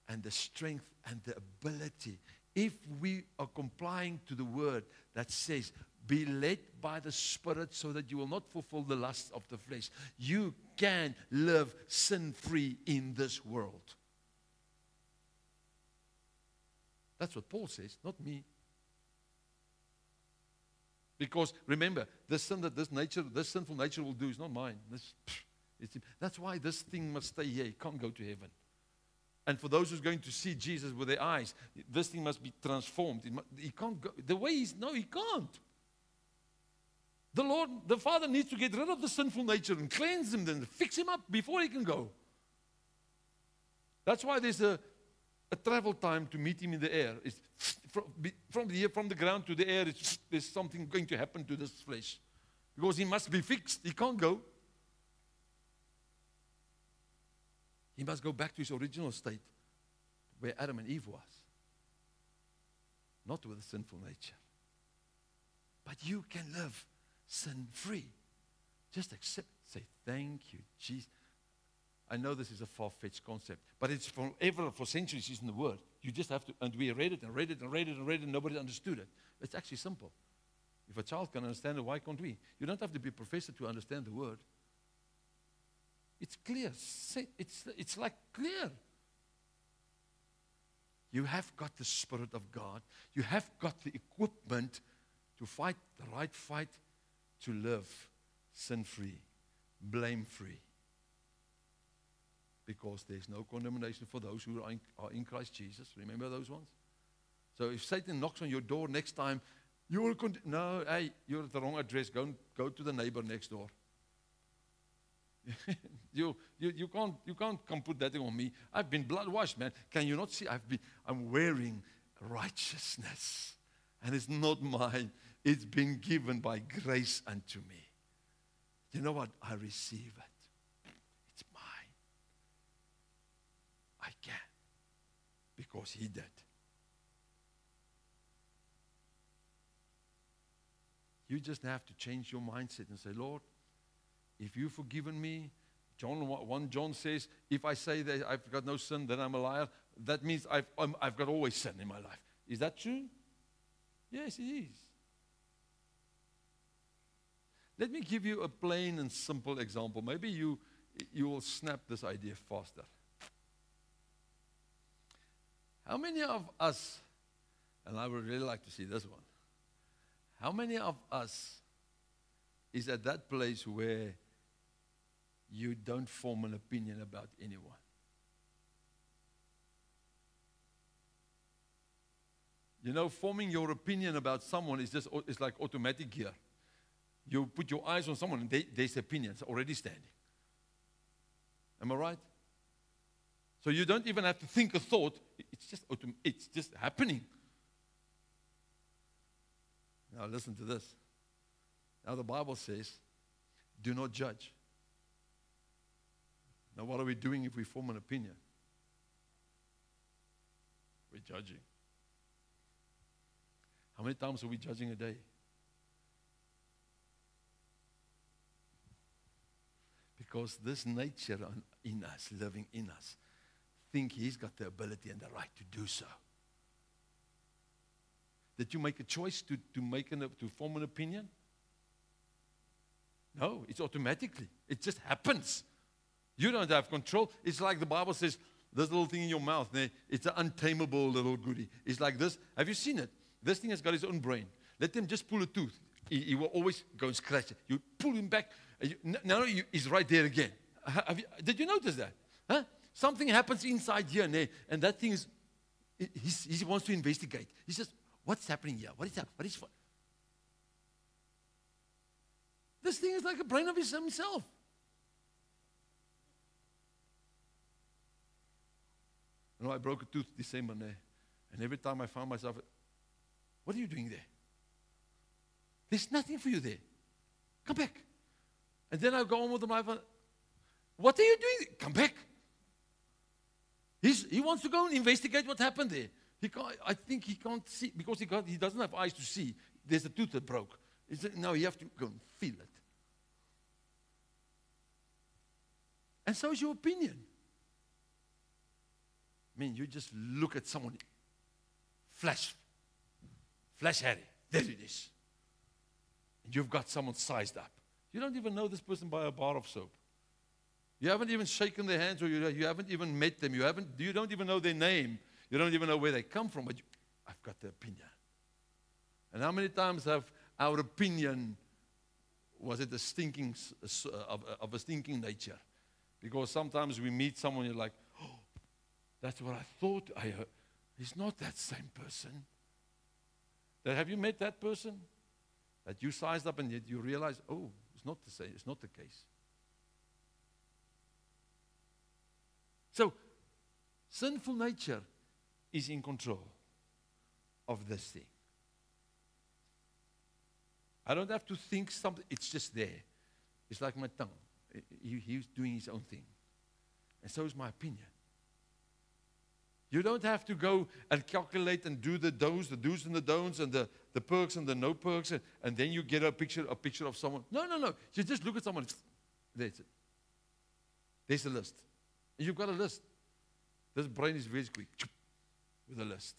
and the strength and the ability, if we are complying to the word that says, be led by the Spirit so that you will not fulfill the lusts of the flesh. You can live sin-free in this world. That's what Paul says, not me. Because remember, the sin that this sinful nature will do is not mine. That's why this thing must stay here. It can't go to heaven. And for those who's going to see Jesus with their eyes, this thing must be transformed. He can't go. The way he can't. The Lord, the Father needs to get rid of the sinful nature and cleanse him, then fix him up before he can go. That's why there's a travel time to meet him in the air. It's from the ground to the air, there's something going to happen to this flesh. Because he must be fixed. He can't go. He must go back to his original state where Adam and Eve was. Not with a sinful nature. But you can live sin-free. Just accept. Say, thank you, Jesus. I know this is a far-fetched concept, but it's for centuries it's in the Word. You just have to, and we read it and read it and read it and read it, and nobody understood it. It's actually simple. If a child can understand it, why can't we? You don't have to be a professor to understand the Word. It's clear. It's like clear. You have got the Spirit of God. You have got the equipment to fight the right fight, to live sin-free, blame-free. Because there's no condemnation for those who are in Christ Jesus. Remember those ones? So if Satan knocks on your door next time, you will no, hey, you're at the wrong address. Go to the neighbor next door. you can't come put that on me. I've been blood washed, man. Can you not see? I'm wearing righteousness, and it's not mine. It's been given by grace unto me. You know what? I receive it. It's mine. I I can. Because He did. You just have to change your mindset and say, Lord, if you've forgiven me, John says, if I say that I've got no sin, then I'm a liar. That means I've got always sin in my life. Is that true? Yes, it is. Let me give you a plain and simple example. Maybe you will snap this idea faster. How many of us, and I would really like to see this one, how many of us is at that place where you don't form an opinion about anyone? You know, forming your opinion about someone is just, it's like automatic gear. You put your eyes on someone and there's opinions already standing. Am I right? So you don't even have to think a thought. It's just happening. Now listen to this. Now the Bible says, do not judge. Now what are we doing if we form an opinion? We're judging. How many times are we judging a day? Because this nature in us, living in us, think He's got the ability and the right to do so. Did you make a choice to form an opinion? No, it's automatically. It just happens. You don't have control. It's like the Bible says, this little thing in your mouth, it's an untamable little goodie. It's like this. Have you seen it? This thing has got his own brain. Let him just pull a tooth. He will always go and scratch it. You pull him back. Now he's right there again. Did you notice that? Huh? Something happens inside here, and that thing is, he wants to investigate. He says, what's happening here? What is that? This thing is like a brain of himself. You know, I broke a tooth December, and every time I found myself, what are you doing there? There's nothing for you there. Come back. And then I go on with my life. What are you doing? Come back. He wants to go and investigate what happened there. I think he can't see because he doesn't have eyes to see. There's a tooth that broke. No, you have to go and feel it. And so is your opinion. I mean, you just look at someone, flash Harry, there it is. And you've got someone sized up. You don't even know this person by a bar of soap. You haven't even shaken their hands, or you haven't even met them. You don't even know their name. You don't even know where they come from, but I've got the opinion. And how many times have our opinion, was it a stinking, of a stinking nature? Because sometimes we meet someone, you're like, oh, that's what I thought I heard. He's not that same person. Have you met that person? That you sized up and yet you realize, oh, it's not the same. It's not the case. So, sinful nature is in control of this thing. I don't have to think something. It's just there. It's like my tongue. He's doing his own thing. And so is my opinion. You don't have to go and calculate and do the do's and the don'ts, and the perks and the no perks, and then you get a picture of someone. No. You just look at someone. That's it. There's a list. And you've got a list. This brain is very quick with a list.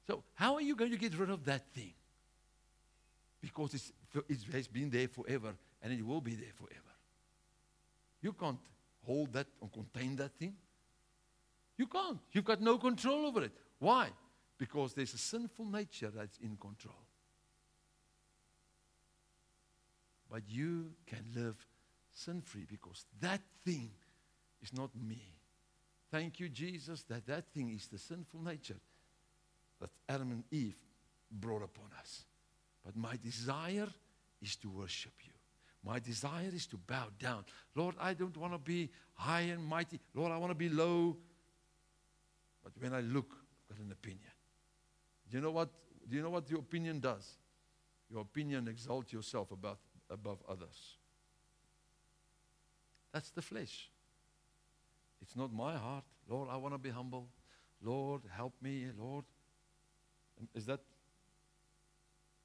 So how are you going to get rid of that thing? Because it has been there forever, and it will be there forever. You can't hold that or contain that thing. You can't. You've got no control over it. Why? Because there's a sinful nature that's in control. But you can live sin-free because that thing is not me. Thank you, Jesus, that thing is the sinful nature that Adam and Eve brought upon us. But my desire is to worship you. My desire is to bow down. Lord, I don't want to be high and mighty. Lord, I want to be low. But when I look, I've got an opinion. Do you know what your opinion does? Your opinion exalts yourself above others. That's the flesh. It's not my heart. Lord, I want to be humble. Lord, help me, Lord. Is that?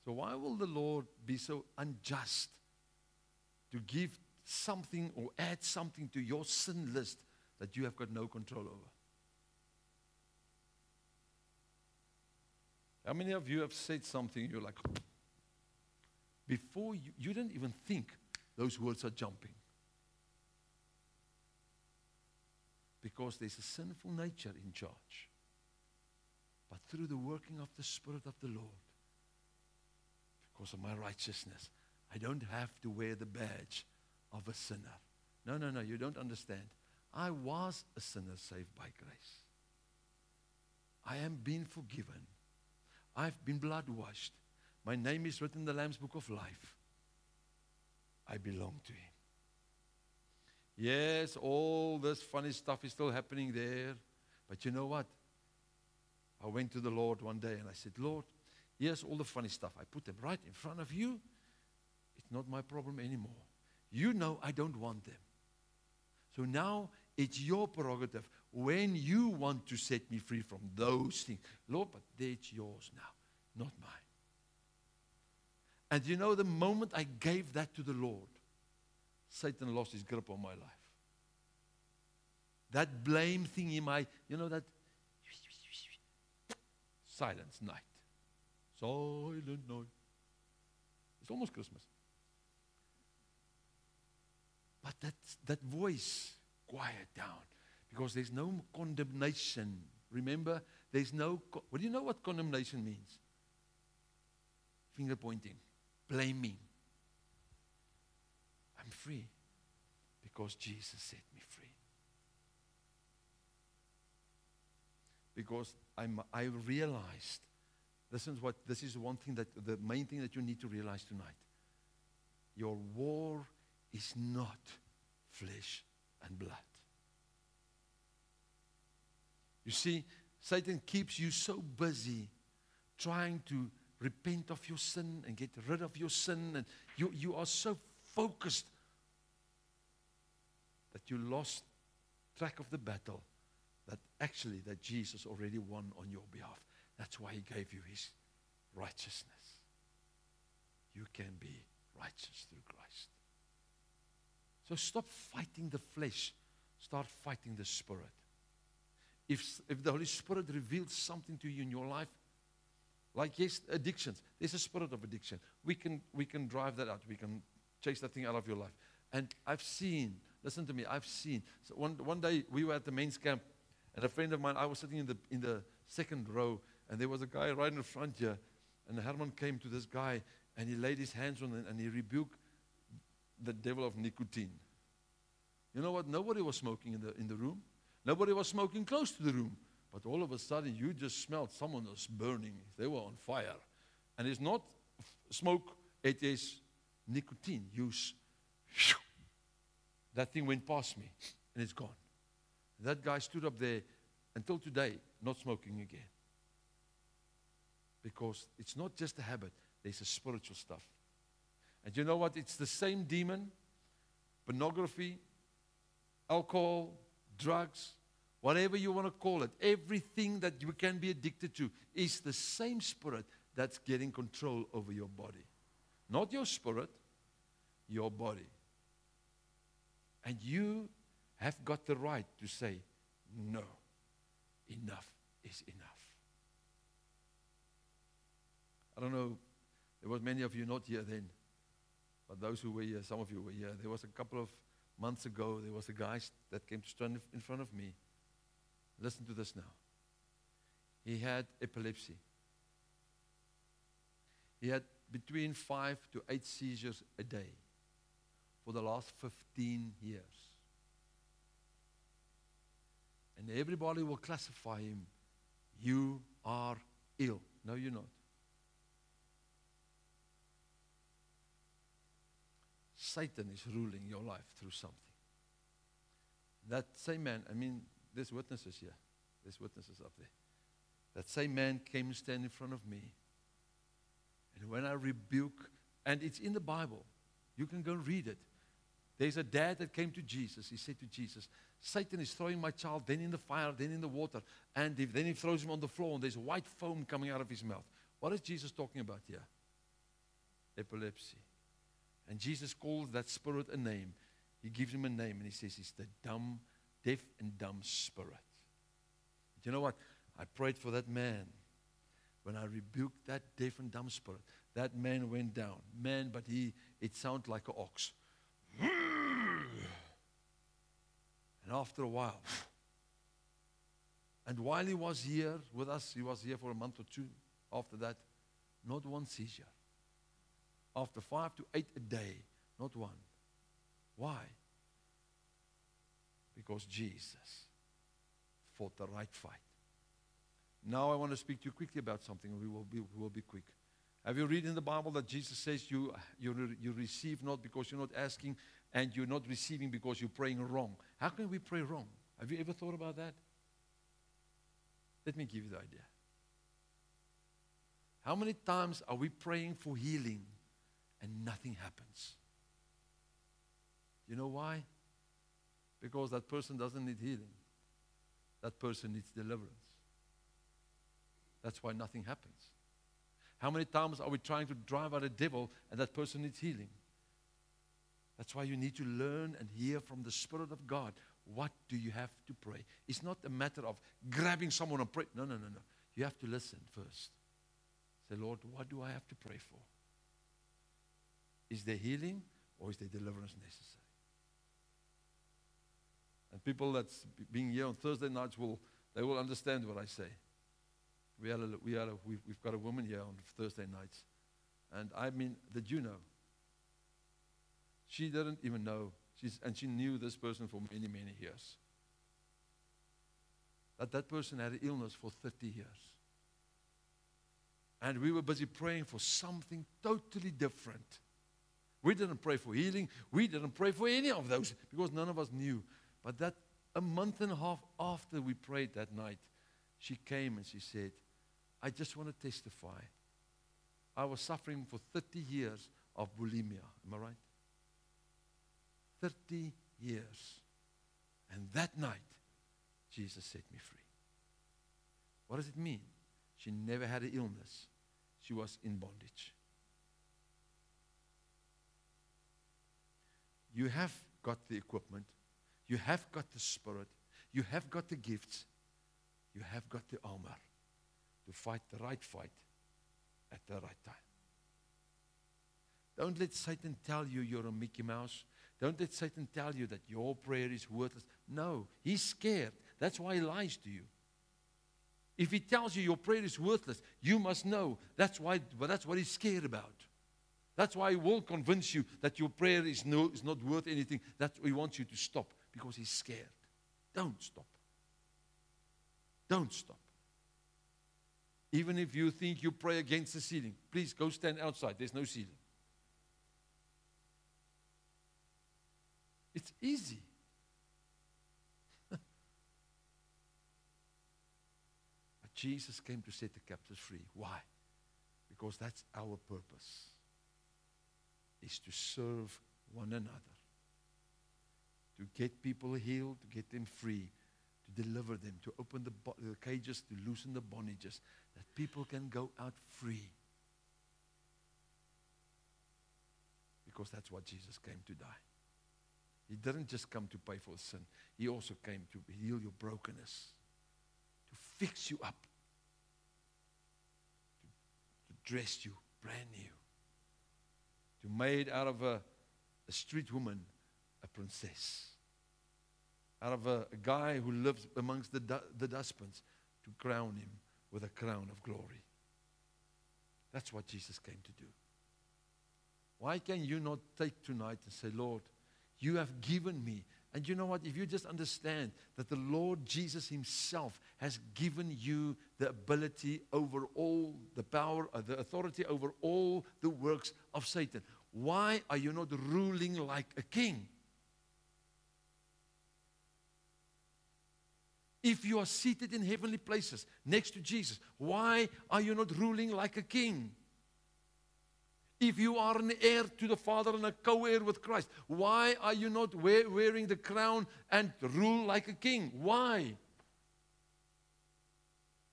So why will the Lord be so unjust to give something or add something to your sin list that you have got no control over? How many of you have said something, you're like, before you didn't even think those words are jumping? Because there's a sinful nature in charge. But through the working of the Spirit of the Lord, because of my righteousness, I don't have to wear the badge of a sinner. No, you don't understand. I was a sinner saved by grace. I am being forgiven. I've been blood washed. My name is written in the Lamb's Book of Life. I belong to Him. Yes, all this funny stuff is still happening there. But you know what? I went to the Lord one day and I said, Lord, here's all the funny stuff. I put them right in front of you. It's not my problem anymore. You know I don't want them. So now it's your prerogative when you want to set me free from those things. Lord, but it's yours now, not mine. And you know, the moment I gave that to the Lord, Satan lost his grip on my life. That blame thing in my, that silence night. Silent night. It's almost Christmas. But that voice, quiet down. Because there's no condemnation. Remember, there's no, do you know what condemnation means? Finger pointing, blaming. I'm free because Jesus set me free. Because I realized, this is one thing that, the main thing that you need to realize tonight. Your war is not flesh and blood. You see, Satan keeps you so busy trying to repent of your sin and get rid of your sin, and you are so focused that you lost track of the battle that Jesus already won on your behalf. That's why He gave you His righteousness. You can be righteous through Christ. So stop fighting the flesh. Start fighting the Spirit. If the Holy Spirit reveals something to you in your life, like, yes, addictions. There's a spirit of addiction. We can drive that out. We can chase that thing out of your life. And I've seen, listen to me, so one day we were at the men's camp, and a friend of mine, I was sitting in the second row, and there was a guy right in the front here, and Herman came to this guy, and he laid his hands on him, and he rebuked the devil of nicotine. You know what? Nobody was smoking in the room. Nobody was smoking close to the room. But all of a sudden, you just smelled someone was burning. They were on fire. And it's not smoke, it is nicotine use. That thing went past me, and it's gone. That guy stood up there until today, not smoking again. Because it's not just a habit, there's a spiritual stuff. And you know what? It's the same demon, pornography, alcohol, drugs, whatever you want to call it, everything that you can be addicted to is the same spirit that's getting control over your body. Not your spirit, your body. And you have got the right to say, no, enough is enough. I don't know, there was many of you not here then, but those who were here, some of you were here. There was a couple of months ago, there was a guy that came to stand in front of me. Listen to this now. He had epilepsy. He had between 5 to 8 seizures a day for the last 15 years. And everybody will classify him, you are ill. No, you're not. Satan is ruling your life through something. That same man, there's witnesses here. There's witnesses up there. That same man came and stand in front of me. And when I rebuke, and it's in the Bible, you can go read it. There's a dad that came to Jesus. He said to Jesus, Satan is throwing my child, then in the fire, then in the water, and then he throws him on the floor, and there's white foam coming out of his mouth. What is Jesus talking about here? Epilepsy. And Jesus calls that spirit a name. He gives him a name, and he says it's the deaf and dumb spirit. But you know what? I prayed for that man. When I rebuked that deaf and dumb spirit, that man went down. Man, but it sounded like an ox. And after a while, and while he was here with us, he was here for a month or two. After that, not one seizure. After 5 to 8 a day, not one. Why? Because Jesus fought the right fight. Now I want to speak to you quickly about something. We will be quick. Have you read in the Bible that Jesus says you receive not because you're not asking, and you're not receiving because you're praying wrong? How can we pray wrong? Have you ever thought about that? Let me give you the idea. How many times are we praying for healing and nothing happens? You know why? Because that person doesn't need healing. That person needs deliverance. That's why nothing happens. How many times are we trying to drive out a devil and that person needs healing? That's why you need to learn and hear from the Spirit of God. What do you have to pray? It's not a matter of grabbing someone and pray. No. You have to listen first. Say, Lord, what do I have to pray for? Is there healing or is there deliverance necessary? And people that's being here on Thursday nights will understand what I say. We've got a woman here on Thursday nights. And I mean, did you know? She didn't even know. She knew this person for many, many years. That person had an illness for 30 years. And we were busy praying for something totally different. We didn't pray for healing. We didn't pray for any of those because none of us knew. But that a month and a half after we prayed that night, she came and she said, I just want to testify. I was suffering for 30 years of bulimia. Am I right? 30 years. And that night, Jesus set me free. What does it mean? She never had an illness. She was in bondage. You have got the equipment. You have got the Spirit. You have got the gifts. You have got the armor to fight the right fight at the right time. Don't let Satan tell you you're a Mickey Mouse. Don't let Satan tell you that your prayer is worthless. No, he's scared. That's why he lies to you. If he tells you your prayer is worthless, you must know that's what he's scared about. That's why he will convince you that your prayer is not worth anything. That's why he wants you to stop, because he's scared. Don't stop. Don't stop. Even if you think you pray against the ceiling, please go stand outside. There's no ceiling. It's easy. But Jesus came to set the captives free. Why? Because that's our purpose, is to serve one another, to get people healed, to get them free, to deliver them, to open the cages, to loosen the bondages, that people can go out free. Because that's what Jesus came to die. He didn't just come to pay for sin. He also came to heal your brokenness, to fix you up, to dress you brand new, to make out of a street woman a princess, out of a guy who lives amongst the dustbins, to crown him with a crown of glory. That's what Jesus came to do. Why can you not take tonight and say, Lord, you have given me. And you know what? If you just understand that the Lord Jesus himself has given you the ability over all the power, the authority over all the works of Satan, why are you not ruling like a king? If you are seated in heavenly places next to Jesus, why are you not ruling like a king? If you are an heir to the Father and a co-heir with Christ, why are you not wearing the crown and rule like a king? Why?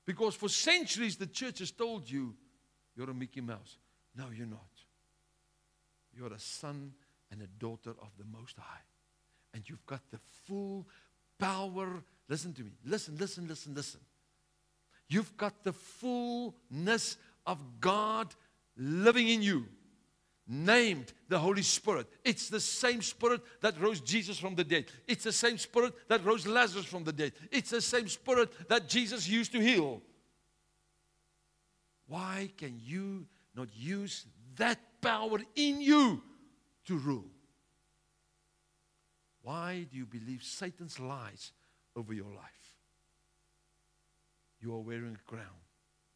Because for centuries the church has told you, you're a Mickey Mouse. No, you're not. You're a son and a daughter of the Most High. And you've got the full power. Listen to me. Listen. You've got the fullness of God living in you, named the Holy Spirit. It's the same Spirit that rose Jesus from the dead. It's the same Spirit that rose Lazarus from the dead. It's the same Spirit that Jesus used to heal. Why can you not use that power in you to rule? Why do you believe Satan's lies over your life? You are wearing a crown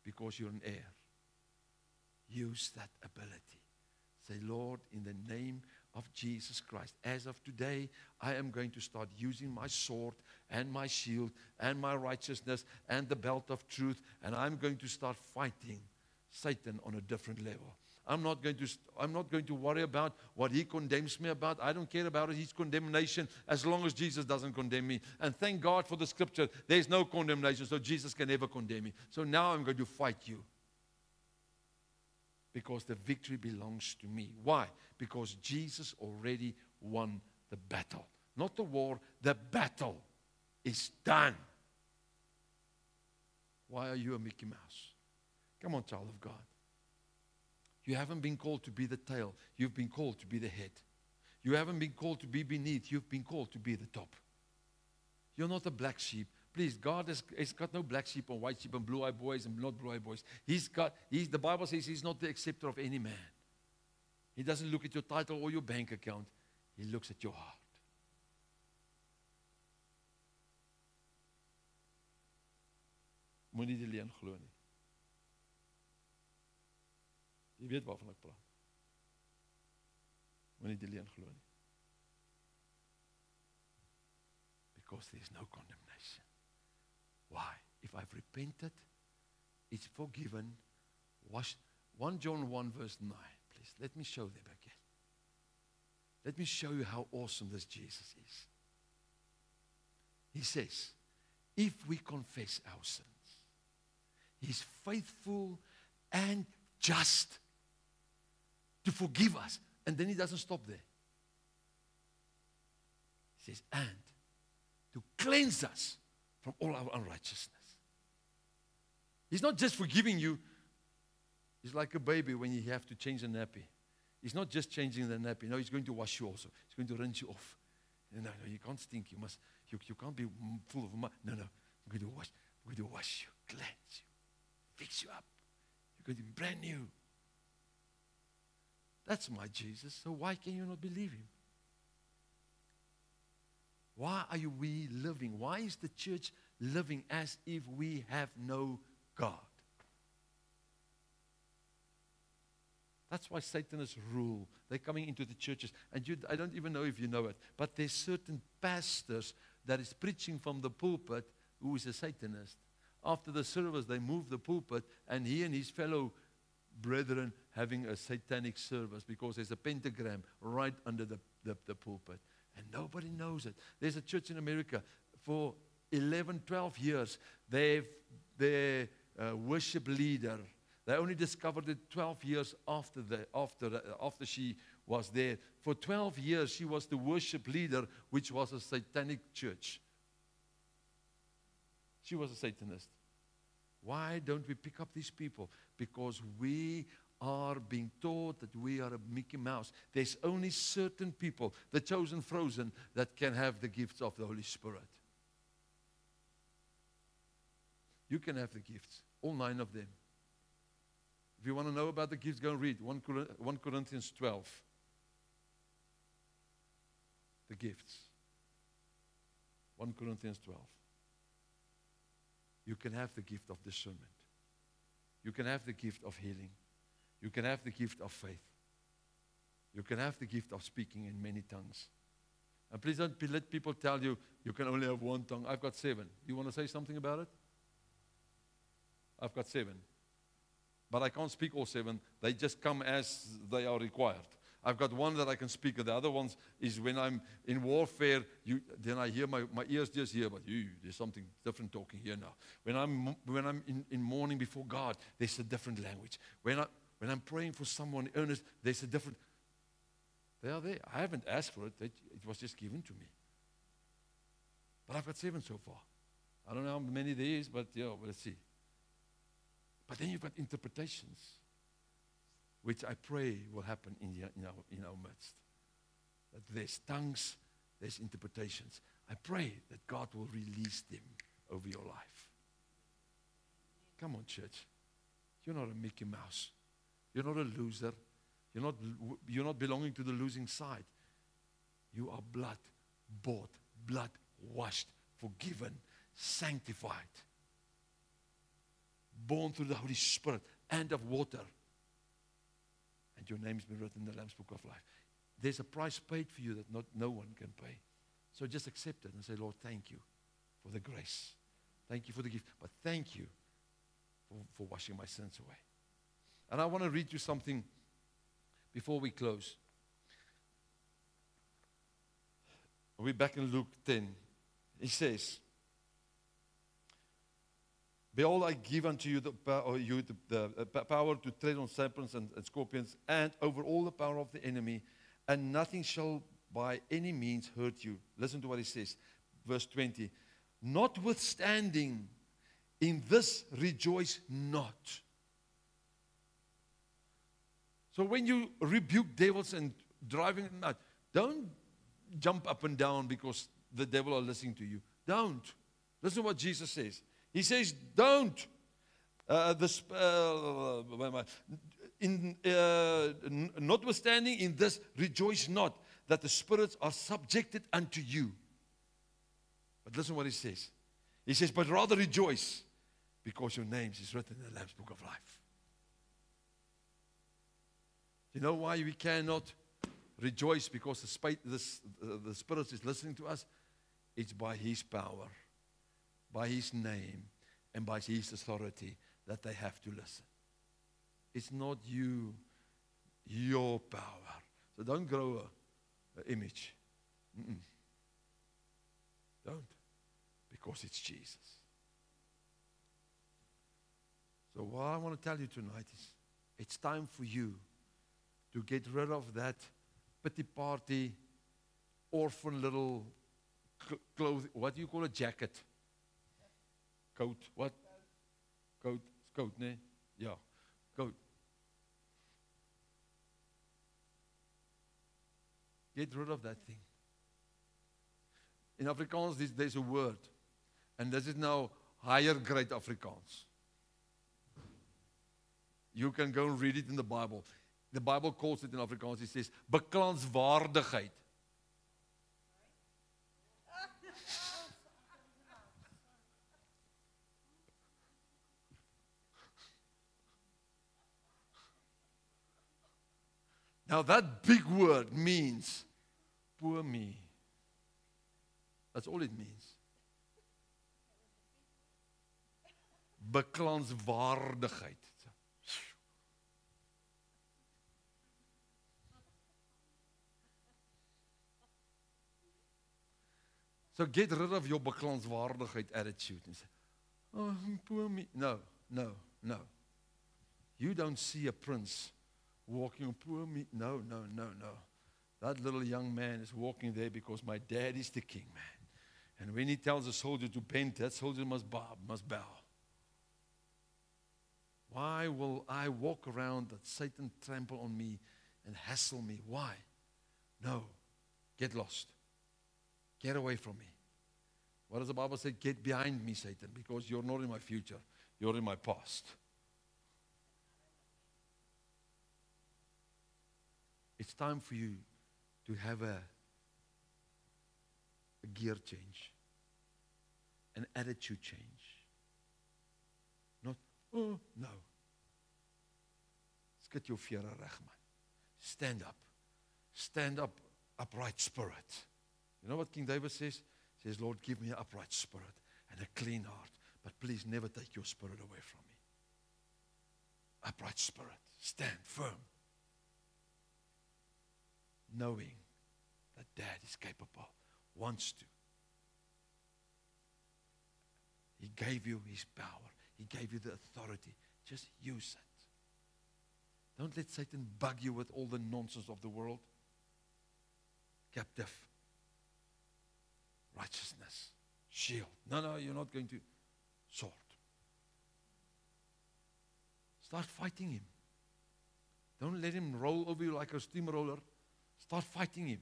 because you're an heir. Use that ability. Say, Lord, in the name of Jesus Christ, as of today, I am going to start using my sword and my shield and my righteousness and the belt of truth, and I'm going to start fighting Satan on a different level. I'm not going to worry about what he condemns me about. I don't care about his condemnation as long as Jesus doesn't condemn me. And thank God for the scripture. There's no condemnation, so Jesus can never condemn me. So now I'm going to fight you. Because the victory belongs to me. Why? Because Jesus already won the battle. Not the war, the battle is done. Why are you a Mickey Mouse? Come on, child of God. You haven't been called to be the tail. You've been called to be the head. You haven't been called to be beneath. You've been called to be the top. You're not a black sheep. Please, God has got no black sheep and white sheep and blue-eyed boys and not blue-eyed boys. The Bible says He's not the acceptor of any man. He doesn't look at your title or your bank account. He looks at your heart. Moenie die leuen glo nie. Jy weet waarvan ek praat. Moenie die leuen glo nie. Because there is no condemnation. Why? If I've repented, it's forgiven. 1 John 1 verse 9. Please, let me show them again. Let me show you how awesome this Jesus is. He says, if we confess our sins, He's faithful and just to forgive us. And then He doesn't stop there. He says, and to cleanse us from all our unrighteousness. He's not just forgiving you. He's like a baby when you have to change a nappy. He's not just changing the nappy. No, He's going to wash you also. He's going to rinse you off. No, you can't stink. You can't be full of mud. No, I'm going to wash you, cleanse you, fix you up. You're going to be brand new. That's my Jesus. So why can you not believe Him? Why are we living? Why is the church living as if we have no God? That's why Satanists rule. They're coming into the churches. And I don't even know if you know it, but there's certain pastors that is preaching from the pulpit who is a Satanist. After the service, they move the pulpit, and he and his fellow brethren having a satanic service because there's a pentagram right under the pulpit. And nobody knows it. There's a church in America for 11, 12 years. Their worship leader, they only discovered it 12 years after she was there. For 12 years, she was the worship leader, which was a satanic church. She was a Satanist. Why don't we pick up these people? Because we are being taught that we are a Mickey Mouse. There's only certain people, the chosen frozen, that can have the gifts of the Holy Spirit. You can have the gifts, all 9 of them. If you want to know about the gifts, go and read 1 Corinthians 12. The gifts. 1 Corinthians 12. You can have the gift of discernment. You can have the gift of healing. You can have the gift of faith. You can have the gift of speaking in many tongues. And please don't let people tell you, you can only have 1 tongue. I've got 7. You want to say something about it? I've got 7. but I can't speak all 7. They just come as they are required. I've got one that I can speak. The other ones is when I'm in warfare, then I hear my ears just hear, but there's something different talking here now. When I'm in mourning before God, there's a different language. When I'm praying for someone earnest, there's a different. They are there. I haven't asked for it. It was just given to me. But I've got 7 so far. I don't know how many there is, but let's see. But then you've got interpretations, which I pray will happen in our midst. That there's tongues, there's interpretations. I pray that God will release them over your life. Come on, church. You're not a Mickey Mouse. You're not a loser. You're not belonging to the losing side. You are blood bought, blood washed, forgiven, sanctified, born through the Holy Spirit and of water. And your name's been written in the Lamb's Book of Life. There's a price paid for you that no one can pay. So just accept it and say, Lord, thank you for the grace. Thank you for the gift. But thank you for washing my sins away. And I want to read you something before we close. We're back in Luke 10. He says, behold, I give unto you the power to tread on serpents and scorpions and over all the power of the enemy, and nothing shall by any means hurt you. Listen to what he says. Verse 20. Notwithstanding, in this rejoice not. So when you rebuke devils and driving them out, don't jump up and down because the devil are listening to you. Don't. Listen to what Jesus says. He says, don't. Notwithstanding, in this rejoice not, that the spirits are subjected unto you. But listen what he says. He says, but rather rejoice, because your names is written in the Lamb's Book of Life. You know why we cannot rejoice? Because the Spirit is listening to us. It's by His power, by His name, and by His authority that they have to listen. It's not your power. So don't grow an image. Don't. Because it's Jesus. So what I want to tell you tonight is, it's time for you to get rid of that pity party, orphan little clothing. What do you call a jacket? Coat. What? Coat. Coat, ne? Yeah. Coat. Get rid of that thing. In Afrikaans, there's a word. And this is now higher grade Afrikaans. You can go and read it in the Bible. The Bible calls it in Afrikaans, it says, beklaanswaardigheid. Now that big word means, poor me. That's all it means. Beklaanswaardigheid. So get rid of your beklaanswaardigheid attitude and say, oh, poor me. No. You don't see a prince walking on poor me. No. That little young man is walking there because my dad is the king, man. And when he tells a soldier to bend, that soldier must bow. Why will I walk around that Satan trample on me and hassle me? Why? No. Get lost. Get away from me. What does the Bible say? Get behind me, Satan, because you're not in my future. You're in my past. It's time for you to have a gear change, an attitude change. Not, oh, no. Skud jou vere reg, man. Stand up. Stand up, upright spirit. You know what King David says? He says, Lord, give me an upright spirit and a clean heart. But please never take your spirit away from me. Upright spirit. Stand firm. Knowing that Dad is capable, wants to. He gave you His power. He gave you the authority. Just use it. Don't let Satan bug you with all the nonsense of the world. Captive. Righteousness. Shield. No, you're not going to. Sword. Start fighting him. Don't let him roll over you like a steamroller. Start fighting him.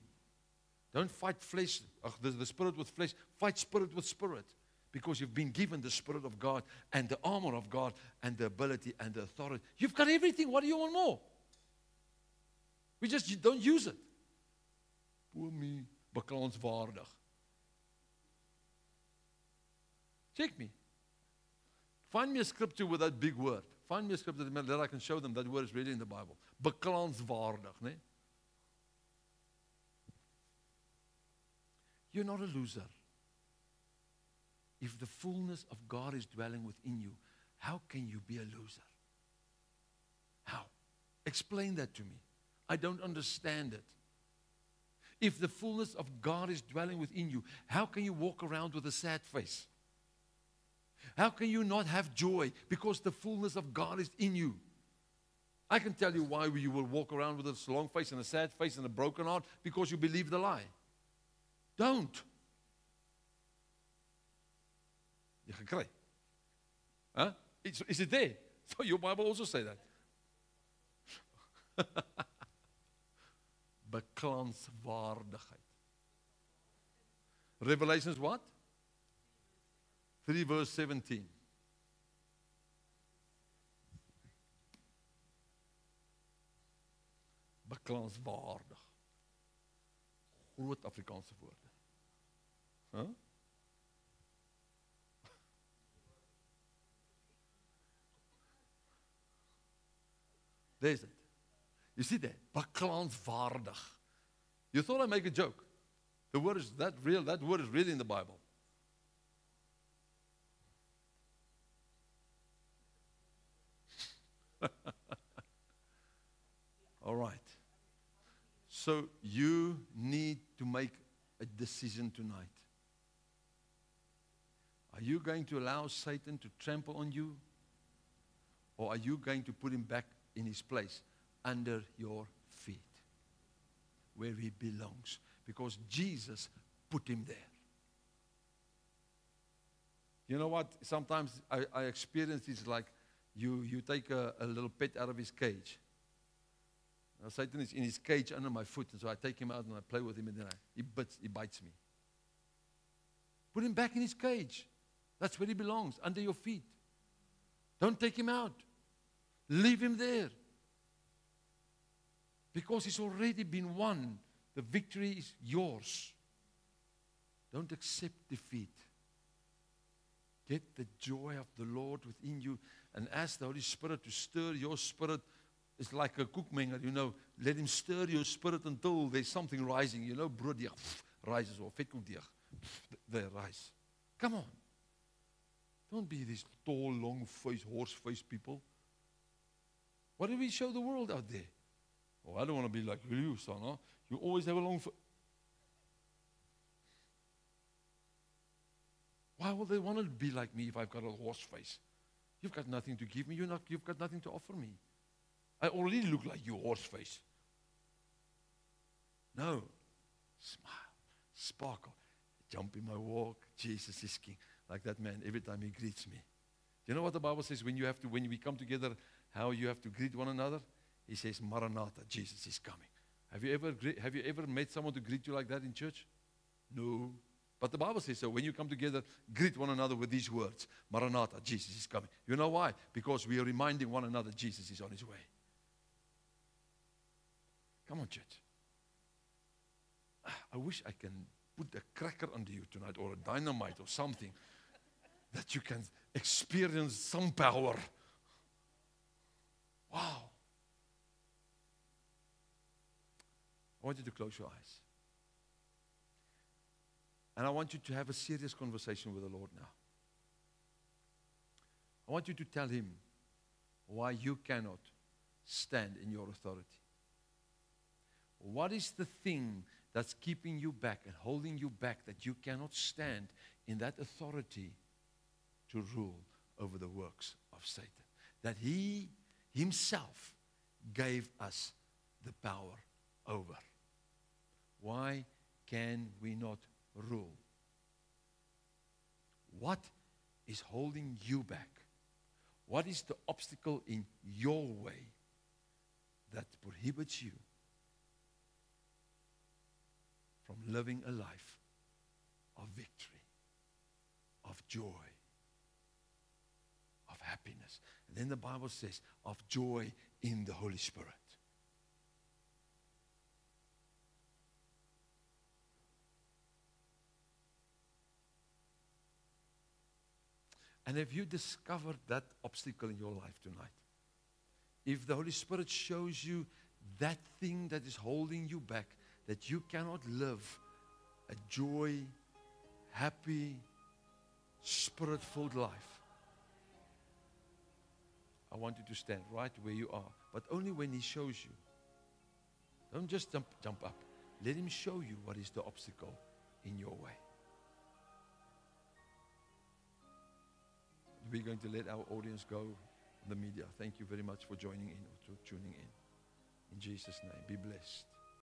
Don't fight flesh, the spirit with flesh. Fight spirit with spirit. Because you've been given the Spirit of God and the armor of God and the ability and the authority. You've got everything. What do you want more? We just don't use it. Poor me, beklaanswaardig. Check me. Find me a scripture with that big word. Find me a scripture that I can show them that word is really in the Bible. Beklaanswaardig, né? You're not a loser. If the fullness of God is dwelling within you, how can you be a loser? How? Explain that to me. I don't understand it. If the fullness of God is dwelling within you, how can you walk around with a sad face? How can you not have joy? Because the fullness of God is in you. I can tell you why you will walk around with a long face and a sad face and a broken heart, because you believe the lie. Don't. Jy gekry? Huh? Is it there? So your Bible also say that. Beklaanswaardigheid. Revelations what? 3 verse 17. Beklaanswaardig. Groot Afrikaanse woorde. Huh? There's it. You see that? Beklaanswaardig. You thought I make a joke. The word is that real. That word is really in the Bible. All right. So you need to make a decision tonight. Are you going to allow Satan to trample on you? Or are you going to put him back in his place under your feet where he belongs? Because Jesus put him there. You know what? Sometimes I experience this like you take a little pet out of his cage. Now, Satan is in his cage under my foot, and so I take him out and I play with him, and then he bites me. Put him back in his cage. That's where he belongs, under your feet. Don't take him out. Leave him there. Because he's already been won. The victory is yours. Don't accept defeat. Get the joy of the Lord within you, and ask the Holy Spirit to stir your spirit. It's like a koekmenger, you know. Let him stir your spirit until there's something rising. You know, brooddeeg rises, or vetkoekdeeg. They rise. Come on. Don't be these tall, long-faced, horse-faced people. What do we show the world out there? Oh, I don't want to be like you, son. Huh? You always have a long face. Why would they want to be like me if I've got a horse face? You've got nothing to give me. You've got nothing to offer me. I already look like you, horse face. No. Smile. Sparkle. Jump in my walk. Jesus is King. Like that man every time he greets me. You know what the Bible says when we come together, how you have to greet one another? He says, Maranatha, Jesus is coming. Have you ever met someone to greet you like that in church? No. But the Bible says so. When you come together, greet one another with these words. Maranatha, Jesus is coming. You know why? Because we are reminding one another Jesus is on his way. Come on, church. I wish I can put a cracker under you tonight, or a dynamite or something, that you can experience some power. Wow. I want you to close your eyes. And I want you to have a serious conversation with the Lord now. I want you to tell him why you cannot stand in your authority? What is the thing that's keeping you back and holding you back that you cannot stand in that authority to rule over the works of Satan? That He Himself gave us the power over. Why can we not rule? What is holding you back? What is the obstacle in your way that prohibits you from living a life of victory, of joy, of happiness? And then the Bible says, of joy in the Holy Spirit. And if you discovered that obstacle in your life tonight, if the Holy Spirit shows you that thing that is holding you back, that you cannot live a joy, happy, Spirit-filled life, I want you to stand right where you are, but only when He shows you. Don't just jump up. Let Him show you what is the obstacle in your way. We're going to let our audience go, the media. Thank you very much for joining in or tuning in. In Jesus' name, be blessed.